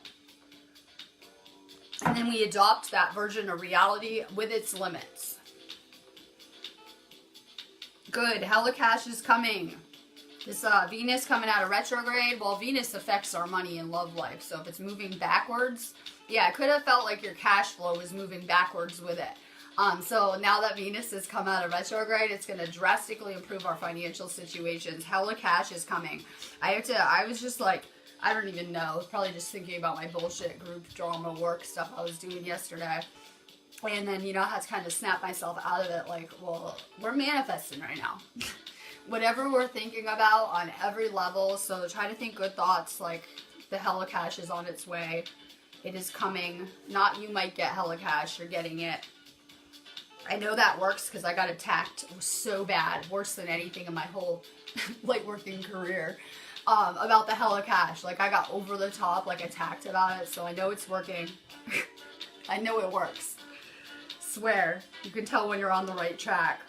And then we adopt that version of reality with its limits. Good. Hella cash is coming. This Venus coming out of retrograde. Well, Venus affects our money and love life. So if it's moving backwards, yeah, it could have felt like your cash flow was moving backwards with it. So now that Venus has come out of retrograde, it's going to drastically improve our financial situations. Hella cash is coming. I was just like, I don't even know. Probably just thinking about my bullshit group drama work stuff I was doing yesterday. And then, you know, I had to kind of snap myself out of it. Like, well, we're manifesting right now. Whatever we're thinking about on every level. So try to think good thoughts. Like, the hella cash is on its way. It is coming. Not you might get hella cash. You're getting it. I know that works because I got attacked so bad. Worse than anything in my whole, like, working career. About the hella cash. Like, I got over the top, like, attacked about it, so I know it's working. I know it works. Swear. You can tell when you're on the right track.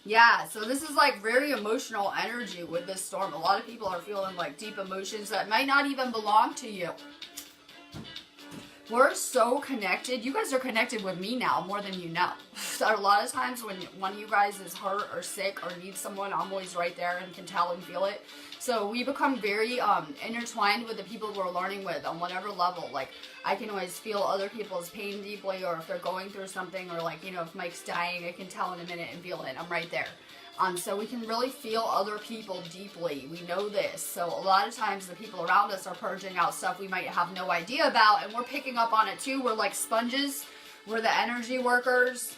Yeah, so this is, like, very emotional energy with this storm. A lot of people are feeling, like, deep emotions that might not even belong to you. We're so connected. You guys are connected with me now more than you know. So a lot of times when one of you guys is hurt or sick or needs someone, I'm always right there and can tell and feel it. So we become very intertwined with the people we're learning with on whatever level. Like, I can always feel other people's pain deeply, or if they're going through something, or like, you know, if Mike's dying, I can tell in a minute and feel it. I'm right there. So we can really feel other people deeply. We know this. So a lot of times the people around us are purging out stuff we might have no idea about, and we're picking up on it too. We're like sponges. We're the energy workers.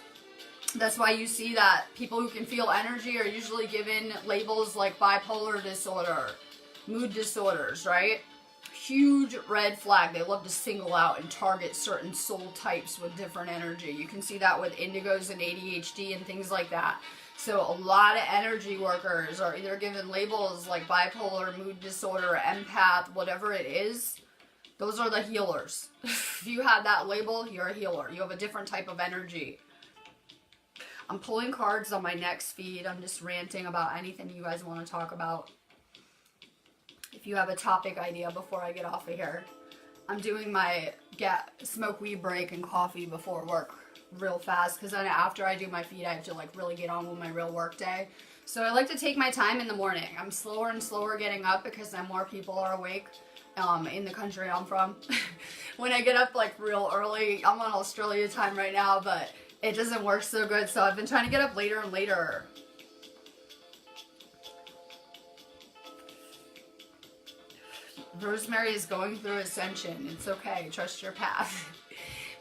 That's why you see that people who can feel energy are usually given labels like bipolar disorder, mood disorders, right? Huge red flag. They love to single out and target certain soul types with different energy. You can see that with indigos and ADHD and things like that. So a lot of energy workers are either given labels like bipolar, mood disorder, empath, whatever it is. Those are the healers. If you have that label, you're a healer. You have a different type of energy. I'm pulling cards on my next feed. I'm just ranting about anything you guys want to talk about. If you have a topic idea before I get off of here. I'm doing my smoke weed break and coffee before work real fast, because then after I do my feed, I have to like really get on with my real work day. So I like to take my time in the morning. I'm slower and slower getting up because then more people are awake. In the country I'm from. When I get up like real early, I'm on Australia time right now, but it doesn't work so good, so I've been trying to get up later and later. Rosemary is going through Ascension. It's okay, trust your path.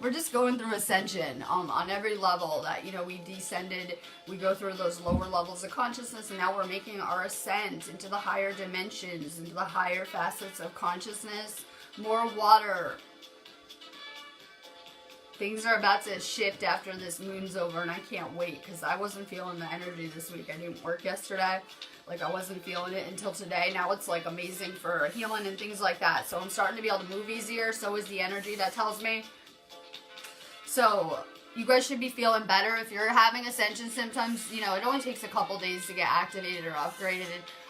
We're just going through Ascension on every level that, you know, we descended, we go through those lower levels of consciousness, and now we're making our ascent into the higher dimensions, into the higher facets of consciousness. More water. Things are about to shift after this moon's over, and I can't wait, because I wasn't feeling the energy this week. I didn't work yesterday. Like, I wasn't feeling it until today. Now it's, like, amazing for healing and things like that. So I'm starting to be able to move easier. So is the energy, that tells me. So, you guys should be feeling better. If you're having Ascension symptoms, you know, it only takes a couple days to get activated or upgraded.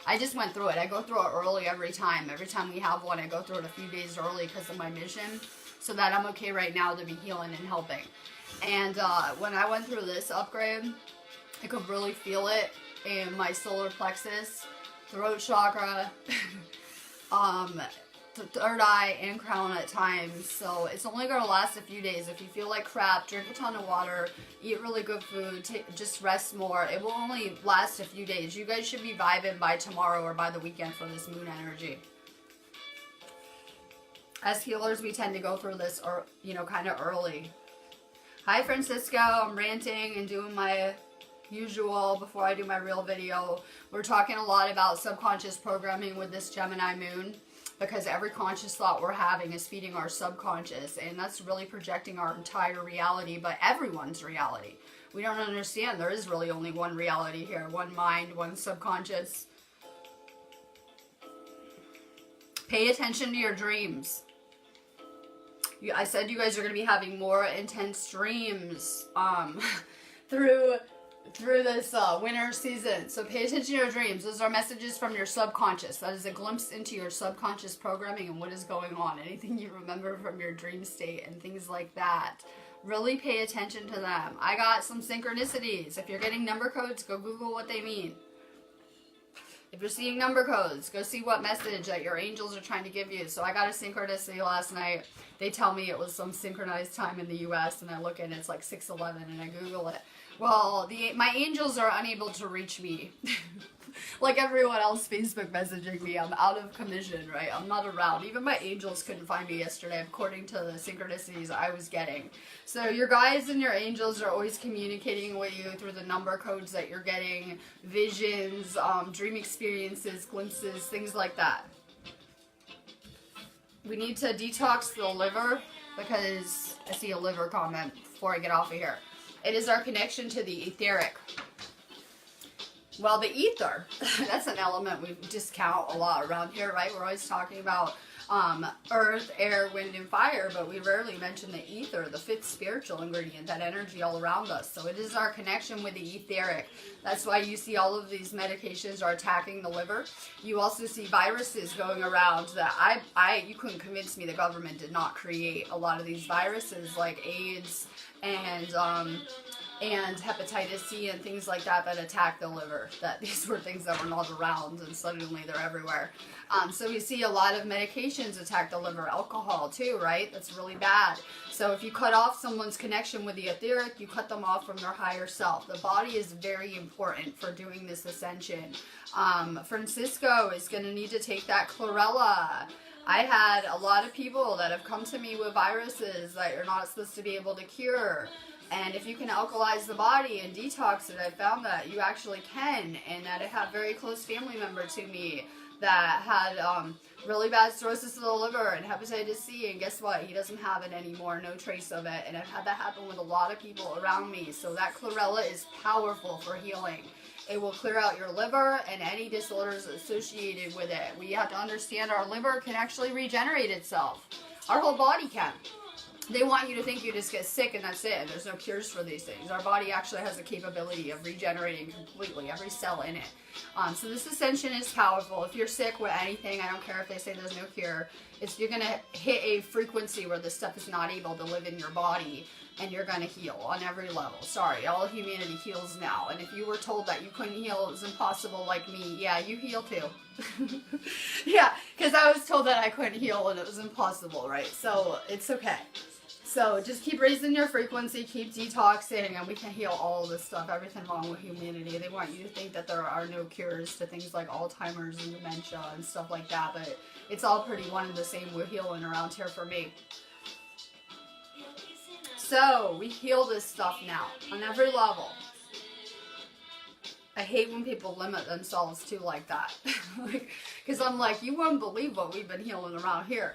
I just went through it. I go through it early every time. Every time we have one, I go through it a few days early because of my mission, so that I'm okay right now to be healing and helping. And when I went through this upgrade, I could really feel it in my solar plexus, throat chakra, the third eye, and crown at times. So it's only going to last a few days. If you feel like crap, drink a ton of water, eat really good food, just rest more. It will only last a few days. You guys should be vibing by tomorrow or by the weekend for this moon energy. As healers, we tend to go through this, or you know, kind of early. Hi, Francisco. I'm ranting and doing my usual before I do my real video. We're talking a lot about subconscious programming with this Gemini moon, because every conscious thought we're having is feeding our subconscious, and that's really projecting our entire reality, but everyone's reality. We don't understand there is really only one reality here, one mind, one subconscious. Pay attention to your dreams. I said you guys are going to be having more intense dreams through this winter season. So pay attention to your dreams. Those are messages from your subconscious. That is a glimpse into your subconscious programming and what is going on. Anything you remember from your dream state and things like that. Really pay attention to them. I got some synchronicities. If you're getting number codes, go Google what they mean. If you're seeing number codes, go see what message that your angels are trying to give you. So I got a synchronicity last night. They tell me it was some synchronized time in the US, and I look and it's like 6:11, and I Google it. Well, my angels are unable to reach me. Like everyone else Facebook messaging me, I'm out of commission, right? I'm not around. Even my angels couldn't find me yesterday, according to the synchronicities I was getting. So your guides and your angels are always communicating with you through the number codes that you're getting, visions, dream experiences, glimpses, things like that. We need to detox the liver, because I see a liver comment before I get off of here. It is our connection to the etheric. Well, the ether, that's an element we discount a lot around here, right? We're always talking about earth, air, wind, and fire, but we rarely mention the ether, the fifth spiritual ingredient, that energy all around us. So it is our connection with the etheric. That's why you see all of these medications are attacking the liver. You also see viruses going around that you couldn't convince me the government did not create a lot of these viruses, like AIDS and hepatitis C and things like that attack the liver. That these were things that were not around, and suddenly they're everywhere. So we see a lot of medications attack the liver. Alcohol too, right? That's really bad. So if you cut off someone's connection with the etheric, you cut them off from their higher self. The body is very important for doing this ascension. Francisco is going to need to take that chlorella. I had a lot of people that have come to me with viruses that you're not supposed to be able to cure. And if you can alkalize the body and detox it, I found that you actually can. And that I have a very close family member to me that had really bad cirrhosis of the liver and hepatitis C, and guess what? He doesn't have it anymore, no trace of it. And I've had that happen with a lot of people around me. So that chlorella is powerful for healing. It will clear out your liver and any disorders associated with it. We have to understand our liver can actually regenerate itself. Our whole body can. They want you to think you just get sick and that's it, and there's no cures for these things. Our body actually has the capability of regenerating completely, every cell in it. So this Ascension is powerful. If you're sick with anything, I don't care if they say there's no cure, you're going to hit a frequency where this stuff is not able to live in your body, and you're going to heal on every level. Sorry, all humanity heals now. And if you were told that you couldn't heal, it was impossible like me, yeah, you heal too. Yeah, because I was told that I couldn't heal and it was impossible, right? So it's okay. So just keep raising your frequency, keep detoxing, and we can heal all this stuff, everything wrong with humanity. They want you to think that there are no cures to things like Alzheimer's and dementia and stuff like that, but it's all pretty one and the same. We're healing around here for me. So we heal this stuff now on every level. I hate when people limit themselves too like that. Because I'm like, you wouldn't believe what we've been healing around here.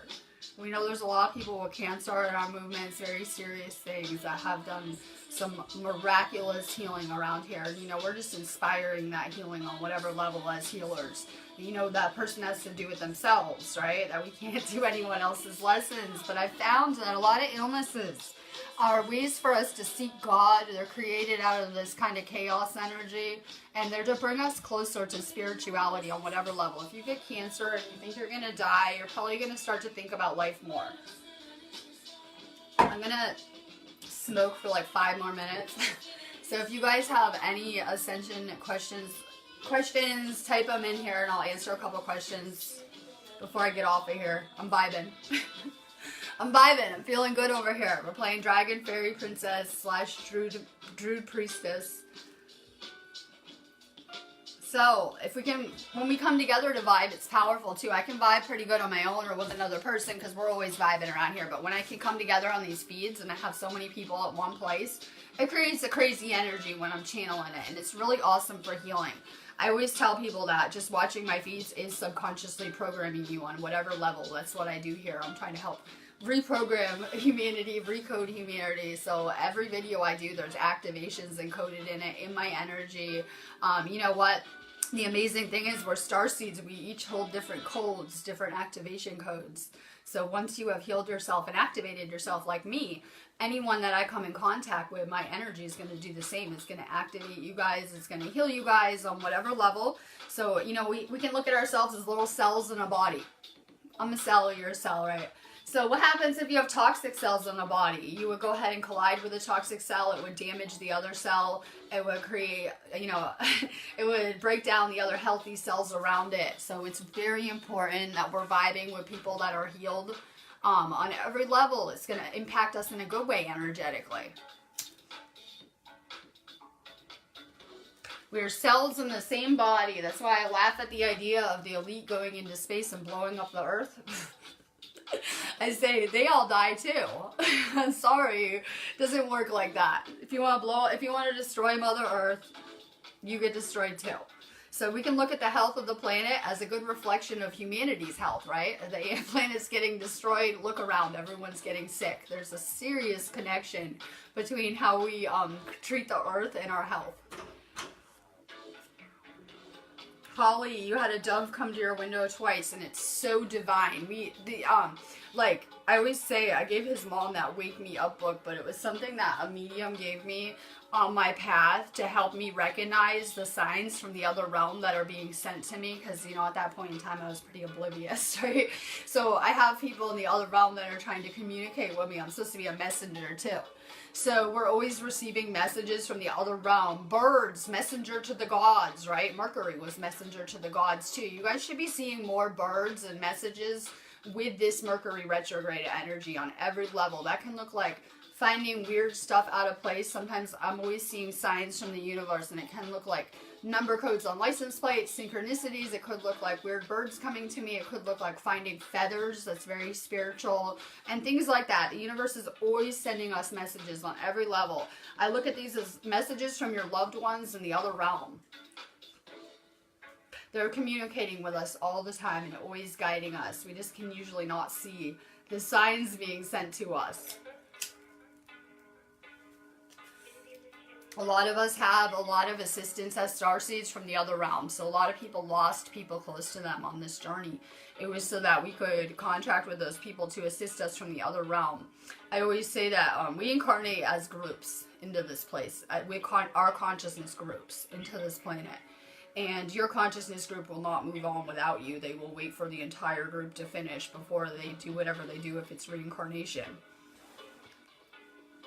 We know there's a lot of people with cancer in our movements, very serious things that have done some miraculous healing around here. You know, we're just inspiring that healing on whatever level as healers. You know, that person has to do it themselves, right? That we can't do anyone else's lessons. But I found that a lot of illnesses are ways for us to seek God. They're created out of this kind of chaos energy, and they're to bring us closer to spirituality on whatever level. If you get cancer and you think you're going to die, you're probably going to start to think about life more. I'm going to smoke for like 5 more minutes. So if you guys have any Ascension questions, type them in here and I'll answer a couple questions before I get off of here. I'm vibing. I'm vibing. I'm feeling good over here. We're playing Dragon Fairy Princess / Druid Priestess. So, when we come together to vibe, it's powerful too. I can vibe pretty good on my own or with another person because we're always vibing around here. But when I can come together on these feeds and I have so many people at one place, it creates a crazy energy when I'm channeling it. And it's really awesome for healing. I always tell people that just watching my feeds is subconsciously programming you on whatever level. That's what I do here. I'm trying to help reprogram humanity, recode humanity. So every video I do, there's activations encoded in it, in my energy. You know what? The amazing thing is we're starseeds. We each hold different codes, different activation codes. So once you have healed yourself and activated yourself like me, anyone that I come in contact with, my energy is going to do the same. It's going to activate you guys. It's going to heal you guys on whatever level. So, you know, we can look at ourselves as little cells in a body. I'm a cell, you're a cell, right? So what happens if you have toxic cells in the body? You would go ahead and collide with a toxic cell. It would damage the other cell. It would create, you know, it would break down the other healthy cells around it. So it's very important that we're vibing with people that are healed on every level. It's going to impact us in a good way energetically. We're cells in the same body. That's why I laugh at the idea of the elite going into space and blowing up the earth. I say they all die too. I'm sorry, it doesn't work like that. If you want to destroy Mother Earth, you get destroyed too. So we can look at the health of the planet as a good reflection of humanity's health, right? The planet's getting destroyed. Look around, everyone's getting sick. There's a serious connection between how we treat the Earth and our health. Holly, you had a dove come to your window twice, and it's so divine. Like I always say, I gave his mom that Wake Me Up book, but it was something that a medium gave me on my path to help me recognize the signs from the other realm that are being sent to me, because, you know, at that point in time, I was pretty oblivious, right? So I have people in the other realm that are trying to communicate with me. I'm supposed to be a messenger, too. So we're always receiving messages from the other realm. Birds, messenger to the gods, right? Mercury was messenger to the gods too. You guys should be seeing more birds and messages with this Mercury retrograde energy on every level. That can look like finding weird stuff out of place. Sometimes I'm always seeing signs from the universe, and it can look like number codes on license plates, synchronicities. It could look like weird birds coming to me. It could look like finding feathers. That's very spiritual, and things like that. The universe is always sending us messages on every level. I look at these as messages from your loved ones in the other realm. They're communicating with us all the time and always guiding us. We just can usually not see the signs being sent to us. A lot of us have a lot of assistance as starseeds from the other realm. So a lot of people lost people close to them on this journey. It was so that we could contract with those people to assist us from the other realm. I always say that we incarnate as groups into this place. Our consciousness groups into this planet. And your consciousness group will not move on without you. They will wait for the entire group to finish before they do whatever they do if it's reincarnation.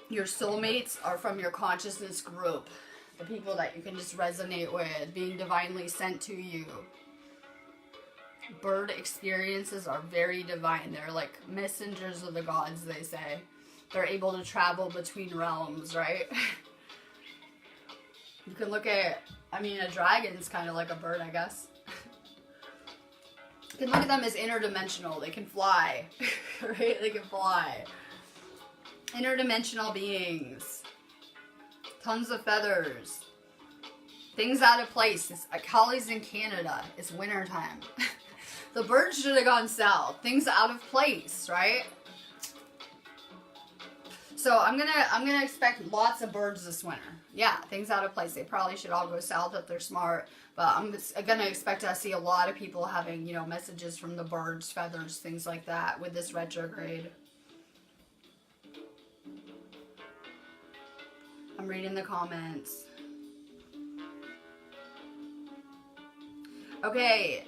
Your soulmates are from your consciousness group. The people that you can just resonate with, being divinely sent to you. Bird experiences are very divine. They're like messengers of the gods, they say. They're able to travel between realms, right? You can look at, a dragon's kind of like a bird, I guess. You can look at them as interdimensional. They can fly, right? They can fly. Interdimensional beings. Tons of feathers. Things out of place. Holly's in Canada. It's wintertime. The birds should have gone south. Things out of place, right? So I'm gonna expect lots of birds this winter. Yeah, things out of place. They probably should all go south if they're smart. But I'm gonna expect to see a lot of people having, messages from the birds, feathers, things like that with this retrograde. I'm reading the comments. Okay,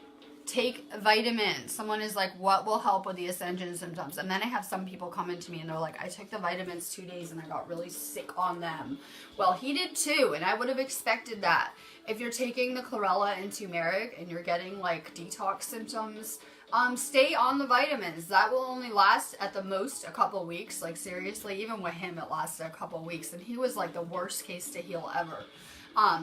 take vitamins. Someone is like, what will help with the Ascension symptoms? And then I have some people come into me and they're like, I took the vitamins 2 days and I got really sick on them. Well, he did too, and I would have expected that. If you're taking the chlorella and turmeric and you're getting like detox symptoms, stay on the vitamins. That will only last at the most a couple weeks. Like seriously, even with him, it lasted a couple weeks, and he was like the worst case to heal ever.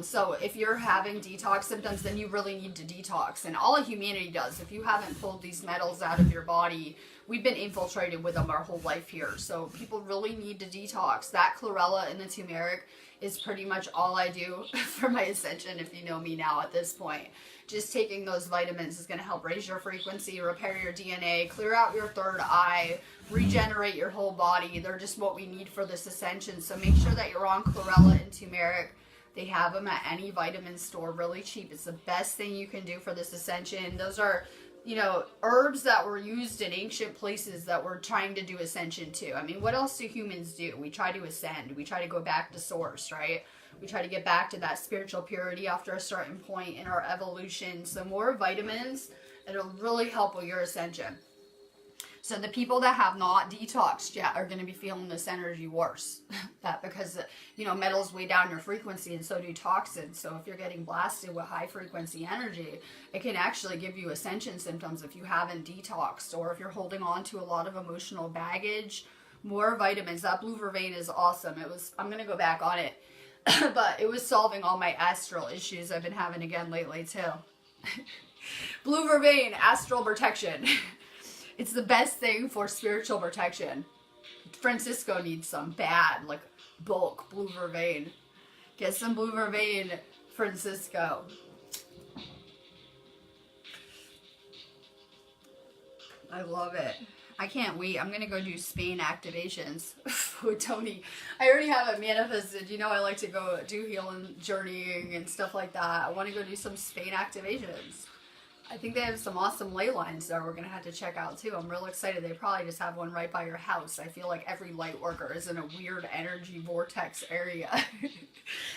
So if you're having detox symptoms, then you really need to detox. And all of humanity does. If you haven't pulled these metals out of your body, we've been infiltrated with them our whole life here. So people really need to detox. That chlorella and the turmeric is pretty much all I do for my Ascension, if you know me now at this point. Just taking those vitamins is going to help raise your frequency, repair your DNA, clear out your third eye, regenerate your whole body. They're just what we need for this Ascension. So make sure that you're on chlorella and turmeric. They have them at any vitamin store, really cheap. It's the best thing you can do for this Ascension. Those are, herbs that were used in ancient places that we're trying to do Ascension to. What else do humans do? We try to ascend. We try to go back to source, right? We try to get back to that spiritual purity after a certain point in our evolution. So more vitamins, it'll really help with your Ascension. So the people that have not detoxed yet are going to be feeling this energy worse. That because, metals weigh down your frequency, and so do toxins. So if you're getting blasted with high frequency energy, it can actually give you Ascension symptoms if you haven't detoxed, or if you're holding on to a lot of emotional baggage. More vitamins. That blue vervain is awesome. I'm going to go back on it. But it was solving all my astral issues I've been having again lately too. Blue vervain, astral protection. It's the best thing for spiritual protection. Francisco needs some bad, like bulk blue vervain. Get some blue vervain, Francisco. I love it. I can't wait. I'm going to go do Spain activations with Tony. I already have it manifested. I like to go do healing, journeying, and stuff like that. I want to go do some Spain activations. I think they have some awesome ley lines there we're going to have to check out too. I'm real excited. They probably just have one right by your house. I feel like every light worker is in a weird energy vortex area.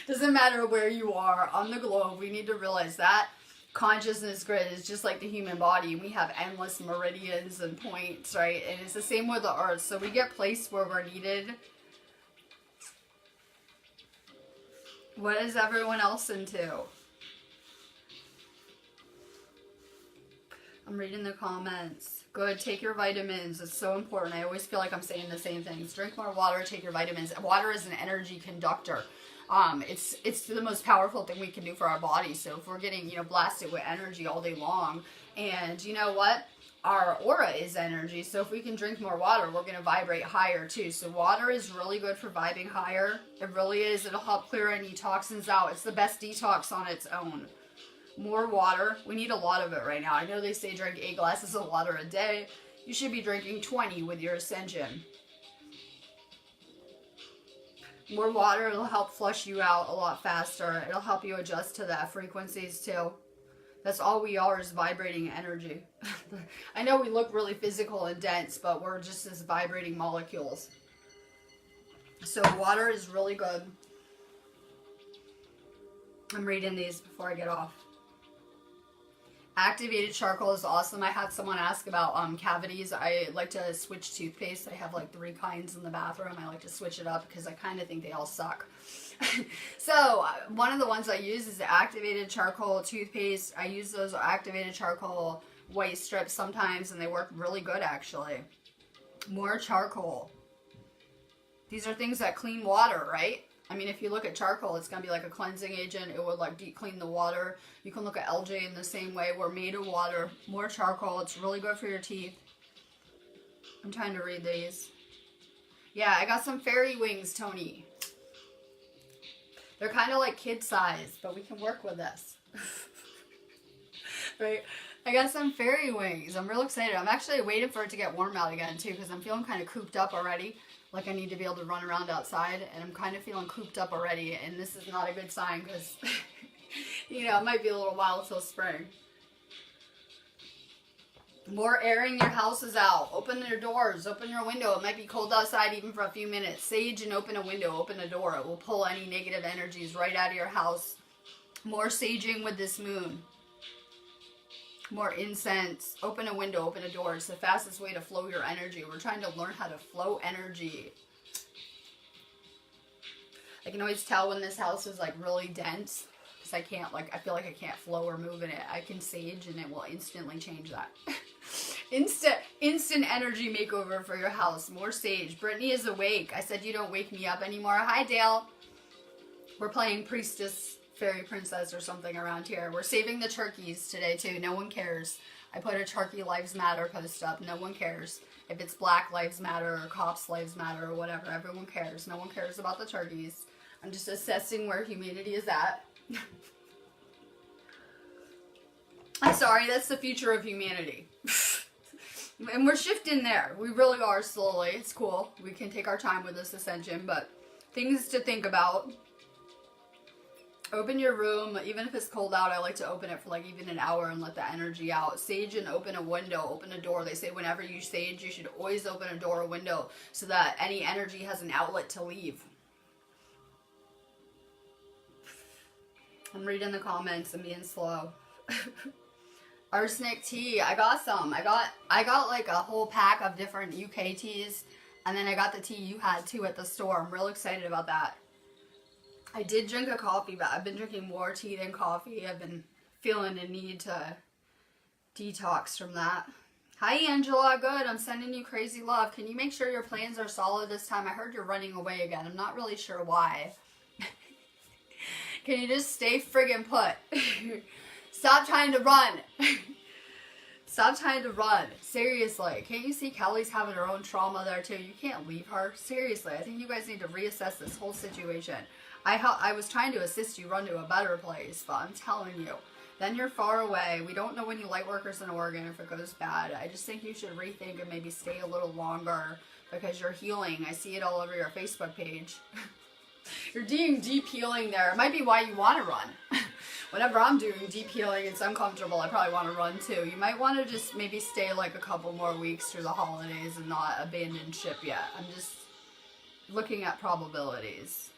Doesn't matter where you are on the globe. We need to realize that consciousness grid is just like the human body. We have endless meridians and points, right? And it's the same with the earth. So we get placed where we're needed. What is everyone else into? I'm reading the comments. Good, take your vitamins. It's so important. I always feel like I'm saying the same things. Drink more water, take your vitamins. Water is an energy conductor. It's the most powerful thing we can do for our body. So if we're getting, blasted with energy all day long, and you know what? Our aura is energy. So if we can drink more water, we're going to vibrate higher too. So water is really good for vibing higher. It really is. It'll help clear any toxins out. It's the best detox on its own. More water. We need a lot of it right now. I know they say drink 8 glasses of water a day. You should be drinking 20 with your Ascension. More water, it'll help flush you out a lot faster. It'll help you adjust to that frequencies too. That's all we are, is vibrating energy. I know we look really physical and dense, but we're just as vibrating molecules. So water is really good. I'm reading these before I get off. Activated charcoal is awesome. I had someone ask about cavities. I like to switch toothpaste. I have like 3 kinds in the bathroom. I like to switch it up because I kind of think they all suck. So one of the ones I use is the activated charcoal toothpaste. I use those activated charcoal white strips sometimes, and they work really good actually. More charcoal. These are things that clean water, right? I mean, if you look at charcoal, it's going to be like a cleansing agent. It would like deep clean the water. You can look at LJ in the same way. We're made of water. More charcoal. It's really good for your teeth. I'm trying to read these. Yeah, I got some fairy wings, Tony. They're kind of like kid size, but we can work with this. Right? I got some fairy wings. I'm real excited. I'm actually waiting for it to get warm out again, too, because I'm feeling kind of cooped up already. Like I need to be able to run around outside, and I'm kind of feeling cooped up already, and this is not a good sign because, you know, it might be a little while till spring. More airing your houses out. Open your doors. Open your window. It might be cold outside even for a few minutes. Sage and open a window. Open a door. It will pull any negative energies right out of your house. More saging with this moon. More incense. Open a window. Open a door. It's the fastest way to flow your energy. We're trying to learn how to flow energy. I can always tell when this house is like really dense. Because I can't, like, I feel like I can't flow or move in it. I can sage and it will instantly change that. Instant energy makeover for your house. More sage. Brittany is awake. I said you don't wake me up anymore. Hi, Dale. We're playing Priestess, Fairy Princess or something around here. We're saving the turkeys today, too. No one cares. I put a Turkey Lives Matter post up. No one cares. If it's Black Lives Matter or Cops Lives Matter or whatever, everyone cares. No one cares about the turkeys. I'm just assessing where humanity is at. I'm sorry, that's the future of humanity. And we're shifting there. We really are slowly. It's cool. We can take our time with this Ascension, but things to think about. Open your room. Even if it's cold out, I like to open it for like even an hour and let the energy out. Sage and open a window. Open a door. They say whenever you sage, you should always open a door or window so that any energy has an outlet to leave. I'm reading the comments and being slow. Arsenic tea. I got some. I got like a whole pack of different UK teas, and then I got the tea you had too at the store. I'm real excited about that. I did drink a coffee, but I've been drinking more tea than coffee. I've been feeling a need to detox from that. Hi, Angela. Good. I'm sending you crazy love. Can you make sure your plans are solid this time? I heard you're running away again. I'm not really sure why. Can you just stay friggin' put? Stop trying to run. Stop trying to run. Seriously. Can't you see Kelly's having her own trauma there too? You can't leave her. Seriously. I think you guys need to reassess this whole situation. I was trying to assist you run to a better place, but I'm telling you. Then you're far away. We don't know any light workers in Oregon if it goes bad. I just think you should rethink and maybe stay a little longer because you're healing. I see it all over your Facebook page. You're doing deep healing there. It might be why you want to run. Whenever I'm doing deep healing, it's uncomfortable. I probably want to run too. You might want to just maybe stay like a couple more weeks through the holidays and not abandon ship yet. I'm just looking at probabilities.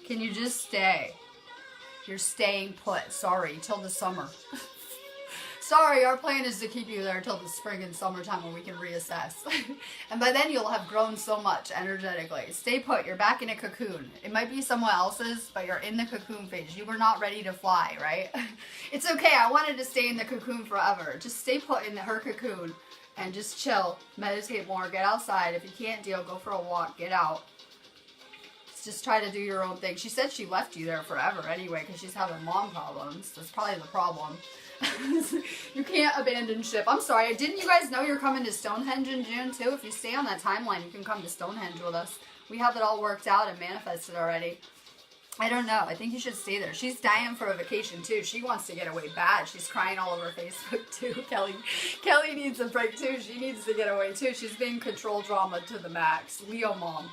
Can you just stay? You're staying put. Sorry, till the summer. Sorry, our plan is to keep you there till the spring and summertime when we can reassess. And by then you'll have grown so much energetically. Stay put. You're back in a cocoon. It might be someone else's, but you're in the cocoon phase. You were not ready to fly, right? It's okay. I wanted to stay in the cocoon forever. Just stay put in her cocoon and just chill. Meditate more. Get outside. If you can't deal, go for a walk. Get out. Just try to do your own thing. She said she left you there forever anyway because she's having mom problems. That's probably the problem. You can't abandon ship. I'm sorry. Didn't you guys know you're coming to Stonehenge in June too? If you stay on that timeline, you can come to Stonehenge with us. We have it all worked out and manifested already. I don't know. I think you should stay there. She's dying for a vacation too. She wants to get away bad. She's crying all over Facebook too. Kelly needs a break too. She needs to get away too. She's being control drama to the max. Leo mom.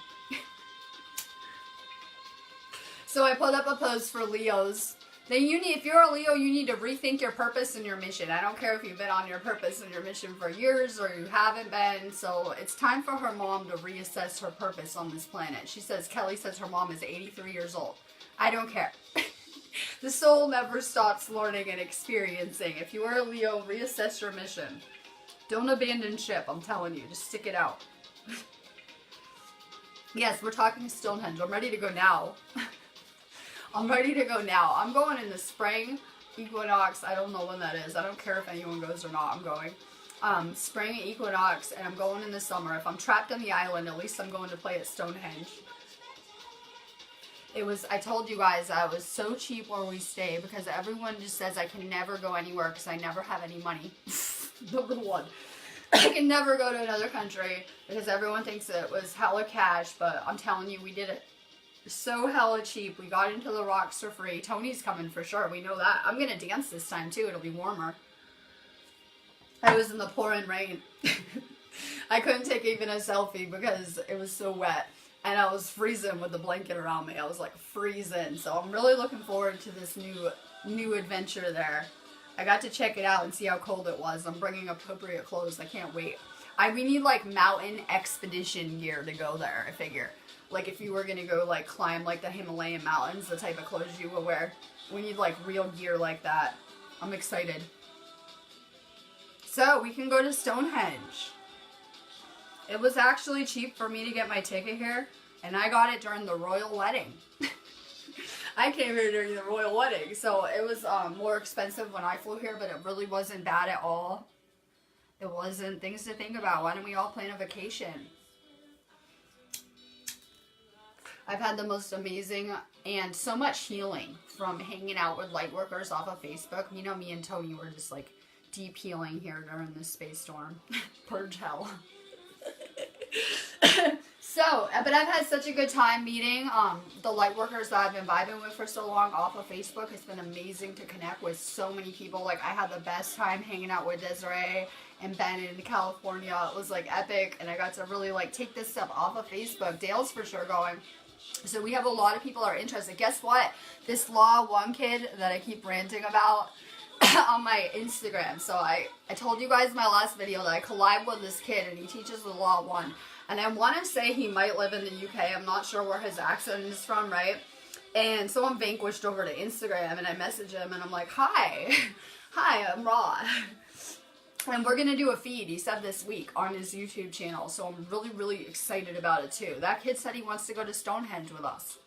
So I put up a post for Leos. Then if you're a Leo, you need to rethink your purpose and your mission. I don't care if you've been on your purpose and your mission for years or you haven't been. So it's time for her mom to reassess her purpose on this planet. Kelly says her mom is 83 years old. I don't care. The soul never stops learning and experiencing. If you are a Leo, reassess your mission. Don't abandon ship, I'm telling you. Just stick it out. Yes, we're talking Stonehenge. I'm ready to go now. I'm ready to go now. I'm going in the spring equinox. I don't know when that is. I don't care if anyone goes or not. I'm going. Spring equinox, and I'm going in the summer. If I'm trapped on the island, at least I'm going to play at Stonehenge. I told you guys I was so cheap where we stay because everyone just says I can never go anywhere because I never have any money. Number one. I can never go to another country because everyone thinks it was hella cash, but I'm telling you, we did it so hella cheap. We got into the rocks for free. Tony's coming for sure. We know that. I'm going to dance this time too. It'll be warmer. I was in the pouring rain. I couldn't take even a selfie because it was so wet. And I was freezing with the blanket around me. I was like freezing. So I'm really looking forward to this new adventure there. I got to check it out and see how cold it was. I'm bringing appropriate clothes. I can't wait. We need like mountain expedition gear to go there, I figure. Like if you were going to go like climb like the Himalayan mountains, the type of clothes you would wear. We need like real gear like that. I'm excited. So we can go to Stonehenge. It was actually cheap for me to get my ticket here, and I got it during the royal wedding. I came here during the royal wedding, so it was more expensive when I flew here, but it really wasn't bad at all. It wasn't. Things to think about. Why don't we all plan a vacation? I've had the most amazing and so much healing from hanging out with light workers off of Facebook. You know, me and Tony were just like deep healing here during this space storm. Purge hell. But I've had such a good time meeting the light workers that I've been vibing with for so long off of Facebook. It's been amazing to connect with so many people. Like, I had the best time hanging out with Desiree and Ben in California. It was like epic, and I got to really like take this stuff off of Facebook. Dale's for sure going. So we have a lot of people that are interested. Guess what? This Law 1 kid that I keep ranting about on my Instagram. So I told you guys in my last video that I collab with this kid and he teaches the Law 1. And I want to say he might live in the UK. I'm not sure where his accent is from, right? And so I'm vanquished over to Instagram and I message him and I'm like, hi, I'm Raw. And we're going to do a feed, he said this week, on his YouTube channel. So I'm really, really excited about it too. That kid said he wants to go to Stonehenge with us.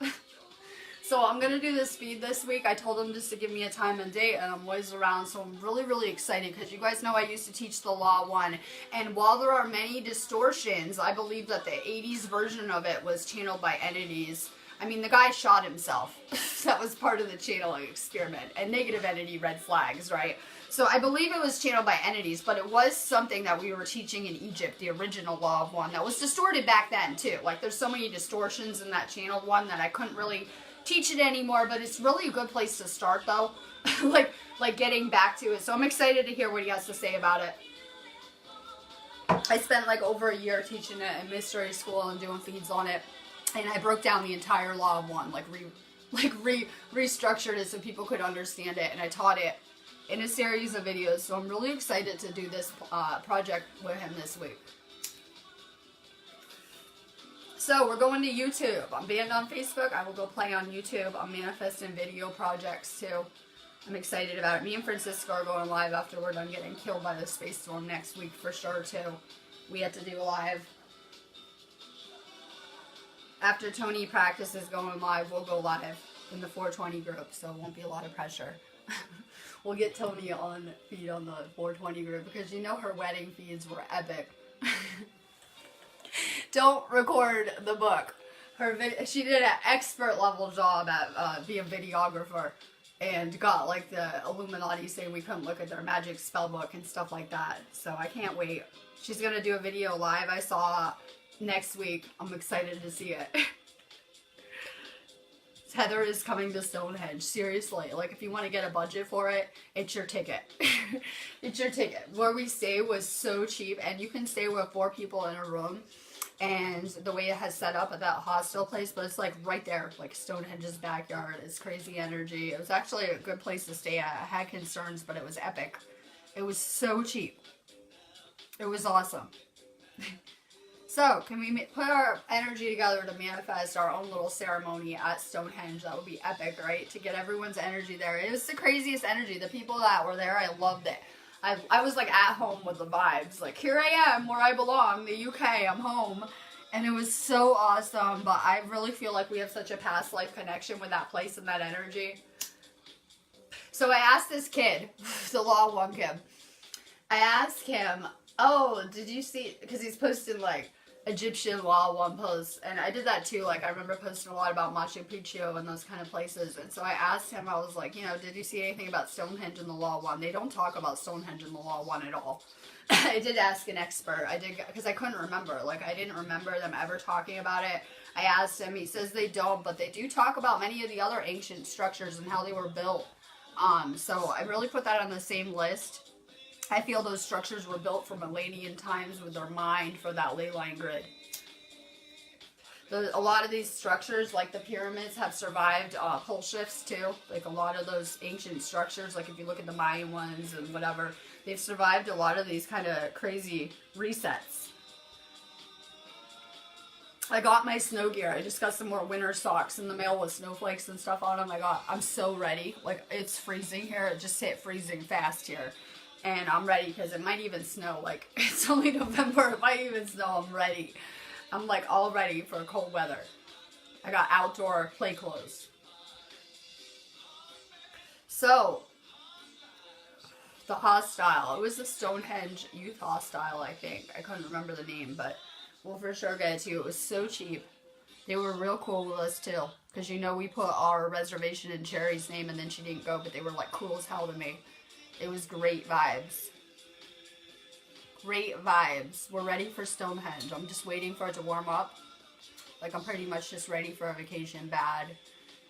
So I'm going to do this feed this week. I told him just to give me a time and date, and I'm always around. So I'm really, really excited because you guys know I used to teach the Law 1. And while there are many distortions, I believe that the 80s version of it was channeled by entities. I mean, the guy shot himself. That was part of the channeling experiment. And negative entity red flags, right? So I believe it was channeled by entities, but it was something that we were teaching in Egypt, the original Law of 1, that was distorted back then too. Like, there's so many distortions in that channeled one that I couldn't really teach it anymore, but it's really a good place to start though. like getting back to it. So I'm excited to hear what he has to say about it. I spent like over a year teaching it in mystery school and doing feeds on it, and I broke down the entire Law of 1, restructured it so people could understand it, and I taught it in a series of videos. So I'm really excited to do this project with him this week. So we're going to YouTube. I'm banned on Facebook. I will go play on YouTube. I'm manifesting video projects too. I'm excited about it. Me and Francisco are going live after we're done getting killed by the space storm next week for sure too. We have to do a live. After Tony practices going live, we'll go live in the 420 group, so it won't be a lot of pressure. We'll get Tony on feed on the 420 group because you know her wedding feeds were epic. Don't record the book. She did an expert level job at being a videographer and got like the Illuminati saying we couldn't look at their magic spell book and stuff like that. So I can't wait. She's going to do a video live I saw next week. I'm excited to see it. Heather is coming to Stonehenge. Seriously, like if you want to get a budget for it, it's your ticket. It's your ticket. Where we stay was so cheap, and you can stay with 4 people in a room. And the way it has set up at that hostel place, but it's like right there, like Stonehenge's backyard. It's crazy energy. It was actually a good place to stay at. I had concerns, but it was epic. It was so cheap. It was awesome. So, can we put our energy together to manifest our own little ceremony at Stonehenge? That would be epic, right? To get everyone's energy there. It was the craziest energy. The people that were there, I loved it. I was like at home with the vibes. Like, here I am where I belong, the UK, I'm home. And it was so awesome. But I really feel like we have such a past life connection with that place and that energy. So I asked this kid, the Law 1 kid, I asked him, oh, did you see, because he's posting like Egyptian Law 1 posts, and I did that too. Like, I remember posting a lot about Machu Picchu and those kind of places, and so I asked him, I was like, you know, did you see anything about Stonehenge in the Law 1? They don't talk about Stonehenge in the Law 1 at all. I did ask an expert. I did, because I couldn't remember. Like, I didn't remember them ever talking about it. I asked him. He says they don't, but they do talk about many of the other ancient structures and how they were built. So I really put that on the same list. I feel those structures were built for Millennium times with their mind for that ley line grid. A lot of these structures, like the pyramids, have survived pole shifts too. Like a lot of those ancient structures, like if you look at the Mayan ones and whatever, they've survived a lot of these kind of crazy resets. I got my snow gear. I just got some more winter socks in the mail with snowflakes and stuff on them. I'm so ready. Like, it's freezing here. It just hit freezing fast here. And I'm ready because it might even snow. Like, it's only November. It might even snow. I'm ready. I'm like all ready for cold weather. I got outdoor play clothes. So, the hostile. It was the Stonehenge Youth Hostile, I think. I couldn't remember the name, but we'll for sure get it to you. It was so cheap. They were real cool with us too. Because, you know, we put our reservation in Cherry's name and then she didn't go, but they were like cool as hell to me. It was great vibes. Great vibes. We're ready for Stonehenge. I'm just waiting for it to warm up. Like, I'm pretty much just ready for a vacation bad.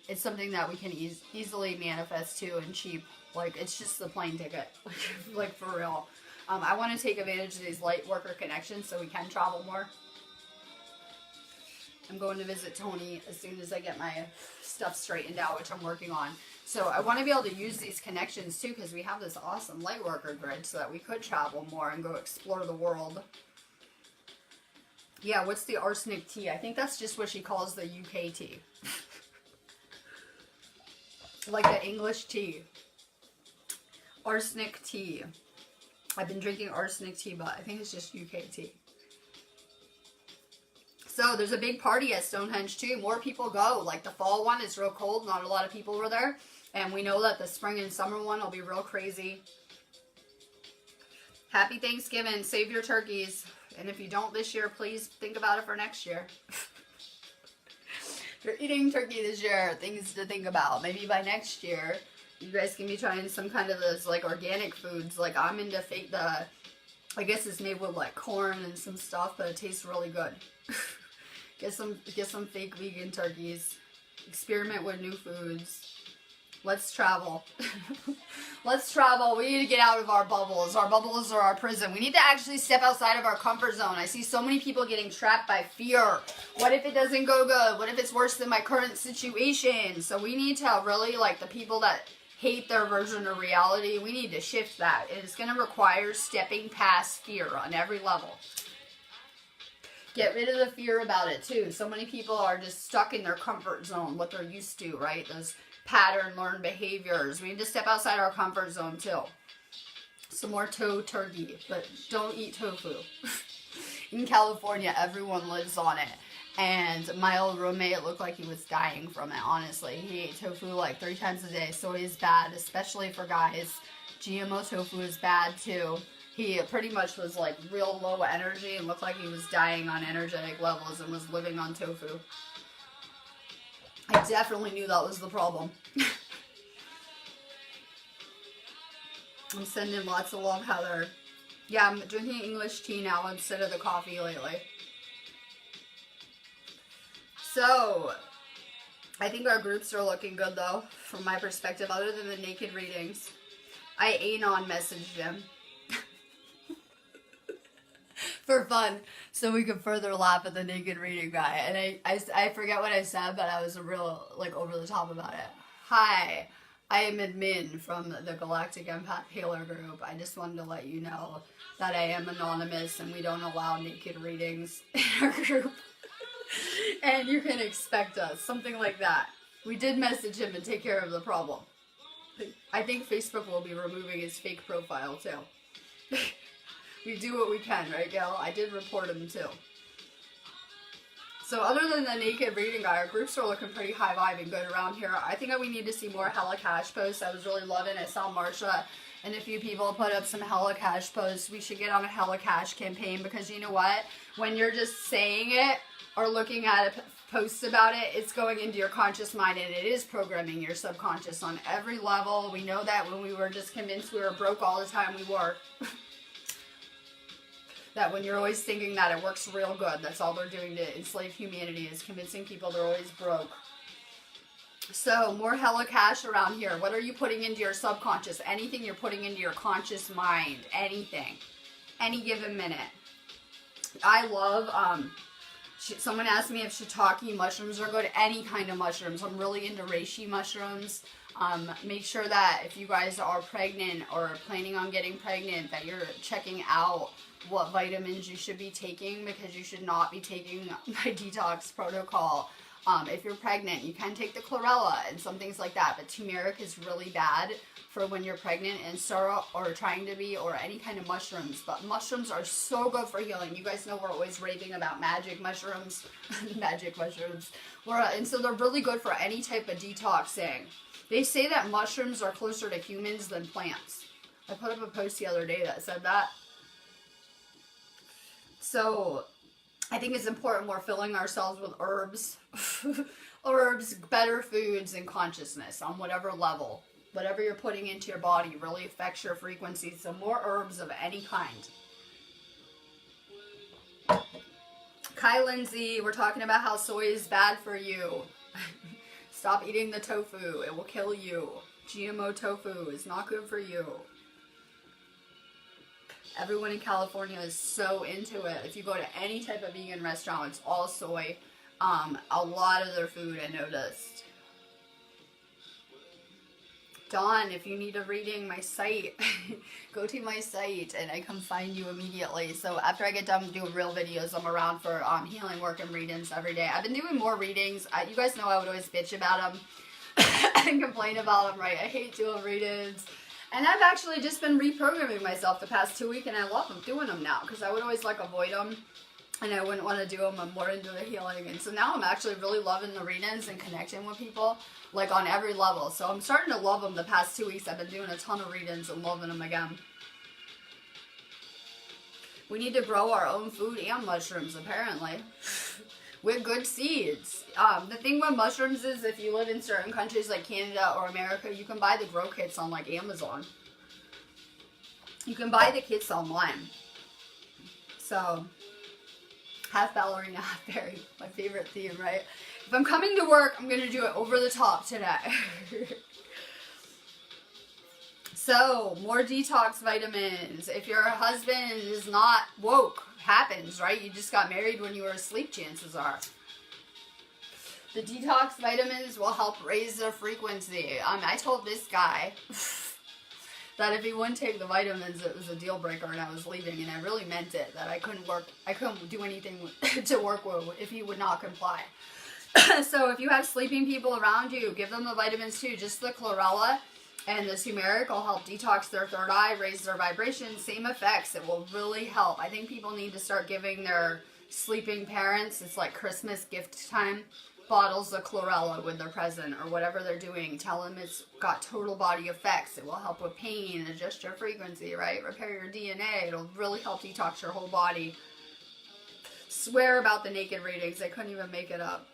It's something that we can easily manifest too and cheap. Like, it's just the plane ticket. Like, for real. I want to take advantage of these light worker connections so we can travel more. I'm going to visit Tony as soon as I get my stuff straightened out, which I'm working on. So I want to be able to use these connections too, because we have this awesome light worker grid so that we could travel more and go explore the world. Yeah, what's the arsenic tea? I think that's just what she calls the UK tea. Like the English tea. Arsenic tea. I've been drinking arsenic tea, but I think it's just UK tea. So there's a big party at Stonehenge too. More people go. Like the fall one is real cold. Not a lot of people were there. And we know that the spring and summer one will be real crazy. Happy Thanksgiving. Save your turkeys. And if you don't this year, please think about it for next year. If you're eating turkey this year, things to think about. Maybe by next year, you guys can be trying some kind of those like organic foods. Like I'm into I guess it's made with like corn and some stuff, but it tastes really good. Get some fake vegan turkeys. Experiment with new foods. Let's travel. Let's travel. We need to get out of our bubbles. Our bubbles are our prison. We need to actually step outside of our comfort zone. I see so many people getting trapped by fear. What if it doesn't go good? What if it's worse than my current situation? So we need to really, like the people that hate their version of reality, we need to shift that. It's going to require stepping past fear on every level. Get rid of the fear about it too. So many people are just stuck in their comfort zone, what they're used to, right? Those pattern learned behaviors. We need to step outside our comfort zone too. Some more turkey, but don't eat tofu. In California, everyone lives on it. And my old roommate looked like he was dying from it, honestly. He ate tofu like 3 times a day. Soy is bad, especially for guys. GMO tofu is bad too. He pretty much was like real low energy and looked like he was dying on energetic levels and was living on tofu. I definitely knew that was the problem. I'm sending lots of love, Heather. Yeah, I'm drinking English tea now instead of the coffee lately. So, I think our groups are looking good though, from my perspective, other than the naked readings. I anon messaged him for fun, so we could further laugh at the naked reading guy. And I forget what I said, but I was real, like, over the top about it. Hi, I am admin from the Galactic Empath Healer group. I just wanted to let you know that I am anonymous and we don't allow naked readings in our group. And you can expect us, something like that. We did message him and take care of the problem. I think Facebook will be removing his fake profile too. We do what we can, right, Gail? I did report him too. So other than the naked reading guy, our groups are looking pretty high vibe and good around here. I think that we need to see more Hella Cash posts. I was really loving it. I saw Marsha and a few people put up some Hella Cash posts. We should get on a Hella Cash campaign, because you know what? When you're just saying it or looking at a post about it, it's going into your conscious mind and it is programming your subconscious on every level. We know that when we were just convinced we were broke all the time, we were. That when you're always thinking that it works real good, that's all they're doing to enslave humanity, is convincing people they're always broke. So, more Hella Cash around here. What are you putting into your subconscious? Anything you're putting into your conscious mind. Anything. Any given minute. I love, someone asked me if shiitake mushrooms are good. Any kind of mushrooms. I'm really into reishi mushrooms. Make sure that if you guys are pregnant or planning on getting pregnant, that you're checking out what vitamins you should be taking, because you should not be taking my detox protocol. If you're pregnant, you can take the chlorella and some things like that, but turmeric is really bad for when you're pregnant and sorrel or trying to be, or any kind of mushrooms. But mushrooms are so good for healing. You guys know we're always raving about magic mushrooms. Magic mushrooms. And so they're really good for any type of detoxing. They say that mushrooms are closer to humans than plants. I put up a post the other day that said that. So I think it's important we're filling ourselves with herbs. Herbs, better foods, and consciousness on whatever level. Whatever you're putting into your body really affects your frequency. So more herbs of any kind. Kai Lindsay, we're talking about how soy is bad for you. Stop eating the tofu. It will kill you. GMO tofu is not good for you. Everyone in California is so into it. If you go to any type of vegan restaurant, it's all soy. A lot of their food, I noticed. Dawn, if you need a reading, my site, go to my site and I come find you immediately. So after I get done doing real videos, I'm around for healing work and readings every day. I've been doing more readings. You guys know I would always bitch about them and complain about them, right? I hate doing readings. And I've actually just been reprogramming myself the past 2 weeks, and I love them doing them now, because I would always like avoid them and I wouldn't want to do them. I'm more into the healing, and so now I'm actually really loving the readings and connecting with people, like on every level. So I'm starting to love them the past 2 weeks. I've been doing a ton of readings and loving them again. We need to grow our own food and mushrooms, apparently, with good seeds. The thing with mushrooms is if you live in certain countries like Canada or America, you can buy the grow kits on like Amazon. You can buy the kits online. So, half ballerina, half fairy. My favorite theme, right? If I'm coming to work, I'm going to do it over the top today. So, more detox vitamins. If your husband is not woke, happens, right? You just got married when you were asleep, chances are. The detox vitamins will help raise their frequency. I told this guy that if he wouldn't take the vitamins, it was a deal breaker and I was leaving, and I really meant it, that I couldn't do anything to work with if he would not comply. So if you have sleeping people around you, give them the vitamins too. Just the chlorella and the turmeric will help detox their third eye, raise their vibration. Same effects. It will really help. I think people need to start giving their sleeping parents, it's like Christmas gift time, bottles of chlorella when they're present or whatever they're doing. Tell them it's got total body effects. It will help with pain, adjust your frequency, right? Repair your DNA. It'll really help detox your whole body. Swear about the naked readings. I couldn't even make it up.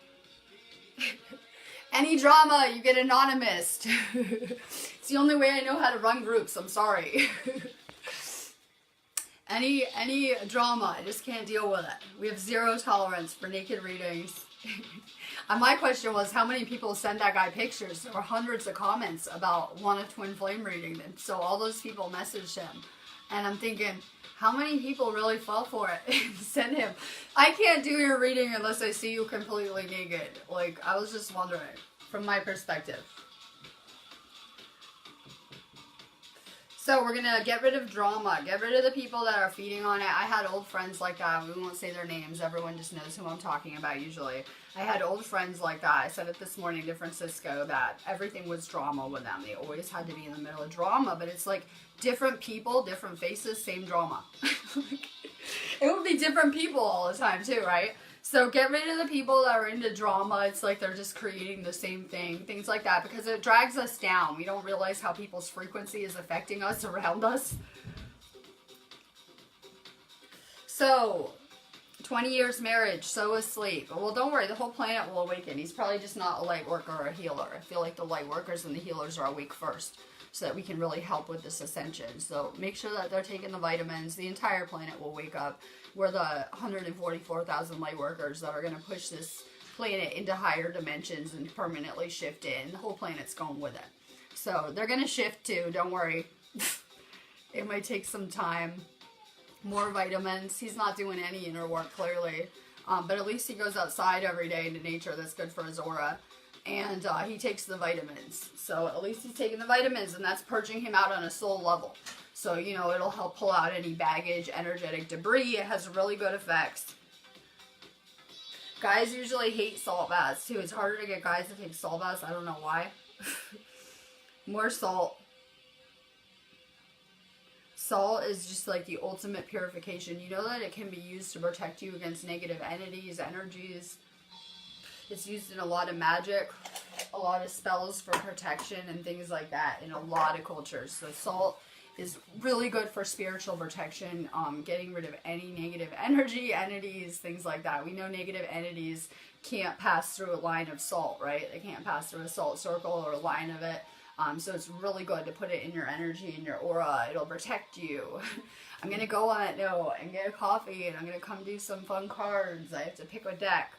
Any drama, you get anonymous. It's the only way I know how to run groups. I'm sorry. Any drama, I just can't deal with it. We have zero tolerance for naked readings. And my question was, how many people sent that guy pictures? There were hundreds of comments about want a twin flame reading. And so all those people messaged him. And I'm thinking, how many people really fell for it and sent him? I can't do your reading unless I see you completely naked. Like, I was just wondering, from my perspective. So we're going to get rid of drama. Get rid of the people that are feeding on it. I had old friends like that. We won't say their names. Everyone just knows who I'm talking about usually. I had old friends like that. I said it this morning to Francisco that everything was drama with them. They always had to be in the middle of drama. But it's like different people, different faces, same drama. It would be different people all the time too, right? So get rid of the people that are into drama. It's like they're just creating the same thing. Things like that. Because it drags us down. We don't realize how people's frequency is affecting us around us. So, 20 years marriage, so asleep. Well, don't worry. The whole planet will awaken. He's probably just not a light worker or a healer. I feel like the light workers and the healers are awake first, so that we can really help with this ascension. So make sure that they're taking the vitamins. The entire planet will wake up. We're the 144,000 light workers that are going to push this planet into higher dimensions and permanently shift it. And the whole planet's going with it. So they're going to shift too. Don't worry. It might take some time. More vitamins. He's not doing any inner work, clearly. But at least he goes outside every day into nature. That's good for his aura. And he takes the vitamins. So at least he's taking the vitamins, and that's purging him out on a soul level. So, you know, it'll help pull out any baggage, energetic debris. It has really good effects. Guys usually hate salt baths, too. It's harder to get guys to take salt baths. I don't know why. More salt. Salt is just like the ultimate purification. You know that it can be used to protect you against negative entities, energies. It's used in a lot of magic, a lot of spells for protection and things like that in a lot of cultures. So salt is really good for spiritual protection, getting rid of any negative energy, entities, things like that. We know negative entities can't pass through a line of salt, right? They can't pass through a salt circle or a line of it. So it's really good to put it in your energy, in your aura. It'll protect you. I'm going to go on that note and get a coffee, and I'm going to come do some fun cards. I have to pick a deck.